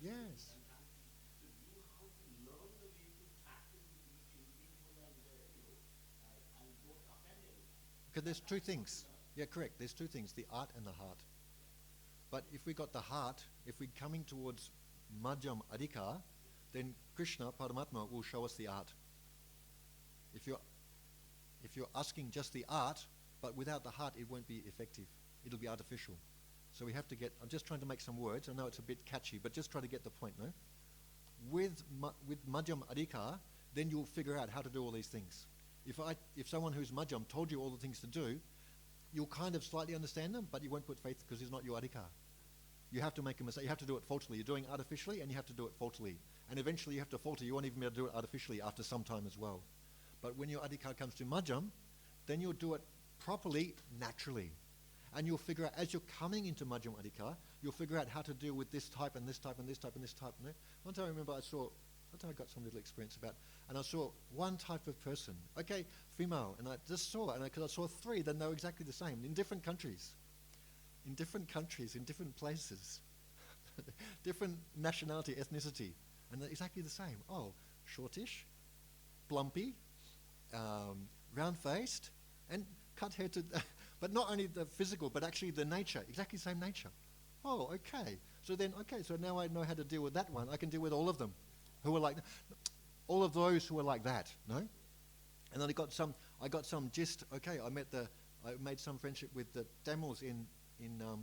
Yes. Because there's two things. Yeah, correct. There's two things, the art and the heart. But if we got the heart, if we're coming towards Madhyam Adhikar, then Krishna, Paramatma, will show us the art. If you're asking just the art, but without the heart, it won't be effective. It'll be artificial. So we have to I'm just trying to make some words. I know it's a bit catchy, but just try to get the point, no? With Madhyam Adhikar, then you'll figure out how to do all these things. If someone who's Madhyam told you all the things to do, you'll kind of slightly understand them, but you won't put faith because it's not your Adhikar. You have to make a mistake. You have to do it faultily. You're doing artificially, and you have to do it faultily. And eventually you have to falter. You won't even be able to do it artificially after some time as well. But when your Adhikar comes to Madhyam, then you'll do it properly, naturally. And you'll figure out, as you're coming into Madhyam Adhikar, you'll figure out how to deal with this type and this type and this type and this type. One time I remember I got some little experience about, and I saw one type of person, okay, female, and I just saw it, and because I saw three, then they were exactly the same, in different countries, in different places, different nationality, ethnicity, and they're exactly the same. Oh, shortish, plumpy, round-faced, and cut hair to, but not only the physical, but actually the nature, exactly the same nature. Oh, okay. So now I know how to deal with that one. I can deal with all of them who are like, all of those who are like that, no? And then I got some gist, okay, I made some friendship with the Tamils in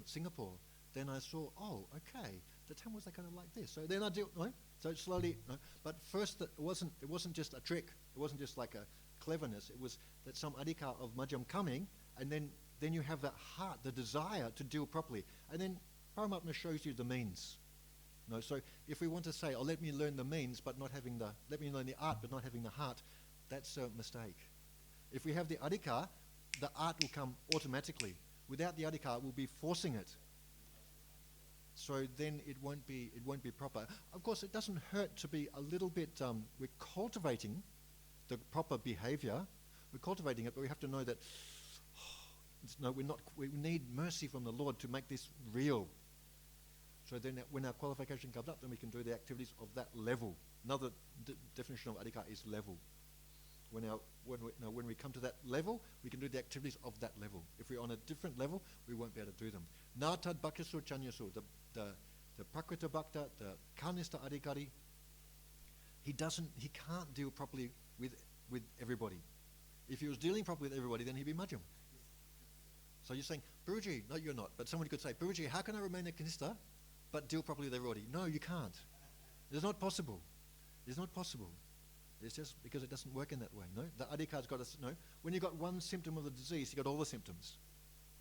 Singapore. Then I saw, oh, okay, the Tamils are kind of like this. So then I do, no? So slowly, no? But first, it wasn't just a trick. It wasn't just like a cleverness. It was that some adhikar of Madhyam coming, and then you have that heart, the desire to deal properly. And then Paramatma shows you the means. No, so if we want to say, oh, let me learn the means, but let me learn the art, but not having the heart, that's a mistake. If we have the adhikar, the art will come automatically. Without the adhikar, we'll be forcing it. So then it won't be proper. Of course, it doesn't hurt to be a little bit. We're cultivating the proper behavior. We're cultivating it, but we have to know that. We need mercy from the Lord to make this real. So then when our qualification comes up, then we can do the activities of that level. Another definition of adhikar is level. When we come to that level, we can do the activities of that level. If we're on a different level, we won't be able to do them. Natad bhakyasu chanyasu, the prakrita bhakta, the kanista adhikari, he can't deal properly with everybody. If he was dealing properly with everybody, then he'd be Madhyam. So you're saying, Guruji, no, you're not, but somebody could say, Guruji, how can I remain a kanista but deal properly with everybody? No, you can't. It's not possible. It's not possible. It's just because it doesn't work in that way. No, the adhika's got to know. When you've got one symptom of the disease, you've got all the symptoms.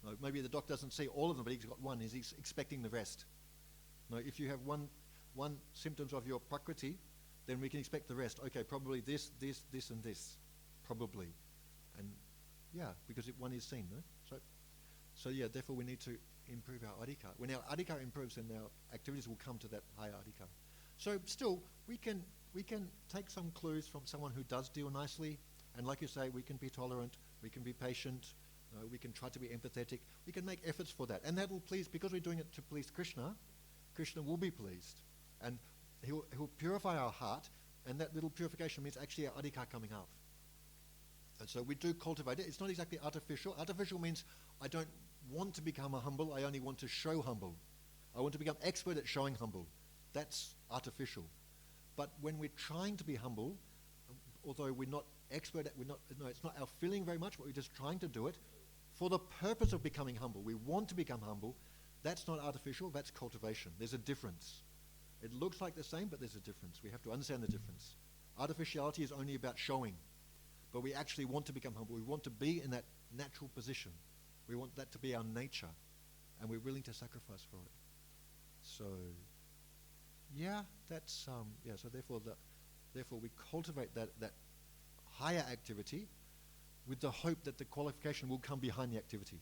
No, maybe the doctor doesn't see all of them, but he's got one. He's expecting the rest. No, if you have one symptoms of your prakriti, then we can expect the rest. Okay, probably this, and this, probably, and yeah, because one is seen. No, so yeah. Therefore, we need to improve our adhika. When our adhika improves, then our activities will come to that higher adhika. So still, we can take some clues from someone who does deal nicely, and like you say, we can be tolerant, we can be patient, we can try to be empathetic, we can make efforts for that, and that will please, because we're doing it to please Krishna, Krishna will be pleased, and he'll purify our heart, and that little purification means actually our adhika coming up. And so we do cultivate it. It's not exactly artificial. Artificial means I don't want to become a humble, I only want to show humble. I want to become expert at showing humble. That's artificial. But when we're trying to be humble, although we're not expert at, it's not our feeling very much, but we're just trying to do it for the purpose of becoming humble. We want to become humble. That's not artificial, that's cultivation. There's a difference. It looks like the same, but there's a difference. We have to understand the difference. Artificiality is only about showing, but we actually want to become humble. We want to be in that natural position. We want that to be our nature, and we're willing to sacrifice for it. So, yeah, that's so therefore we cultivate that higher activity with the hope that the qualification will come behind the activity.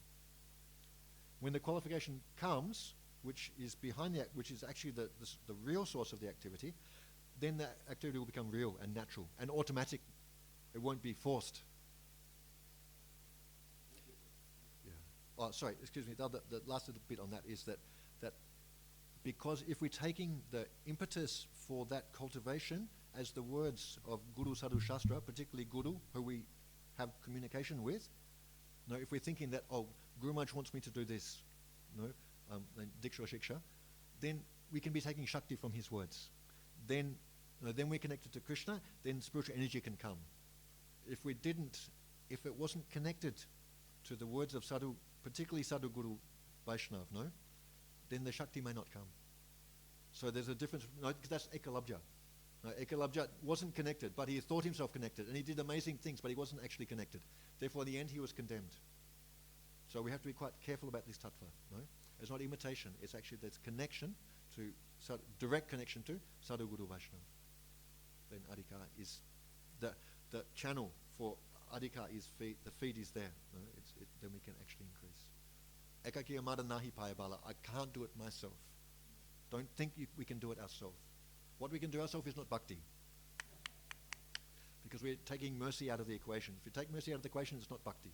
When the qualification comes, which is behind which is actually the real source of the activity, then that activity will become real and natural and automatic. It won't be forced. Yeah. Oh, sorry. Excuse me. The last little bit on that is that because if we're taking the impetus for that cultivation as the words of Guru Sadhu Shastra, particularly Guru, who we have communication with, if we're thinking that, Guru Maharaj wants me to do this, Diksha Shiksha, then we can be taking Shakti from his words. Then we're connected to Krishna, then spiritual energy can come. If it wasn't connected to the words of Sadhu, particularly Sadhu Guru Vaishnav, then the Shakti may not come. So there's a difference. That's Ekalabja. Ekalabja wasn't connected, but he thought himself connected, and he did amazing things, but he wasn't actually connected. Therefore, in the end, he was condemned. So we have to be quite careful about this tattva. It's not imitation. It's actually there's connection to direct connection to Sadhu Guru Vaishnav. Then adhika is the channel for adhika is feed. The feed is there. Then we can actually increase. Ekakiya mada nahi payabala. I can't do it myself. Don't think we can do it ourselves. What we can do ourselves is not bhakti. Because we're taking mercy out of the equation. If you take mercy out of the equation, it's not bhakti.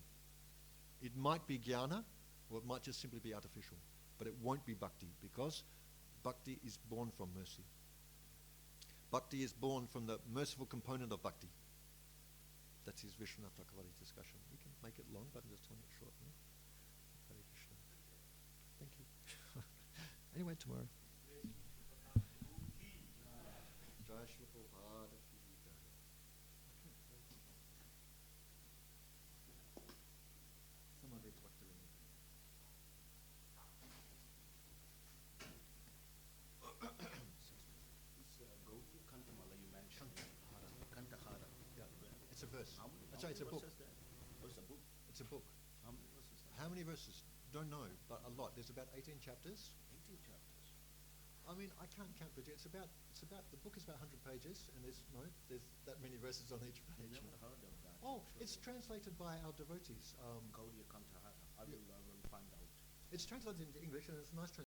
It might be jnana, or it might just simply be artificial. But it won't be bhakti, because bhakti is born from mercy. Bhakti is born from the merciful component of bhakti. That's his Vishwanath Chakravarti's discussion. We can make it long, but I'm just telling it short. Hare Krishna. Thank you. Anyway, tomorrow. Jai Shri Prabhupada ki jai. Samadhi Bhaktivinoda. This Gaudiya Kantamala you mentioned, Kantahara. Yeah, it's a verse. How many It's a book. verses there? Oh, it's a book. It's a book. How many verses there? How many verses? Don't know, but a lot. There's about 18 chapters. 18 chapters. I mean, I can't count, but it's about the book is about 100 pages, and there's that many verses on each I page. never heard of that. Oh, actually. it's translated by our devotees. Gaudiya Kantahara. I will find out. It's translated into English, and it's a nice translation.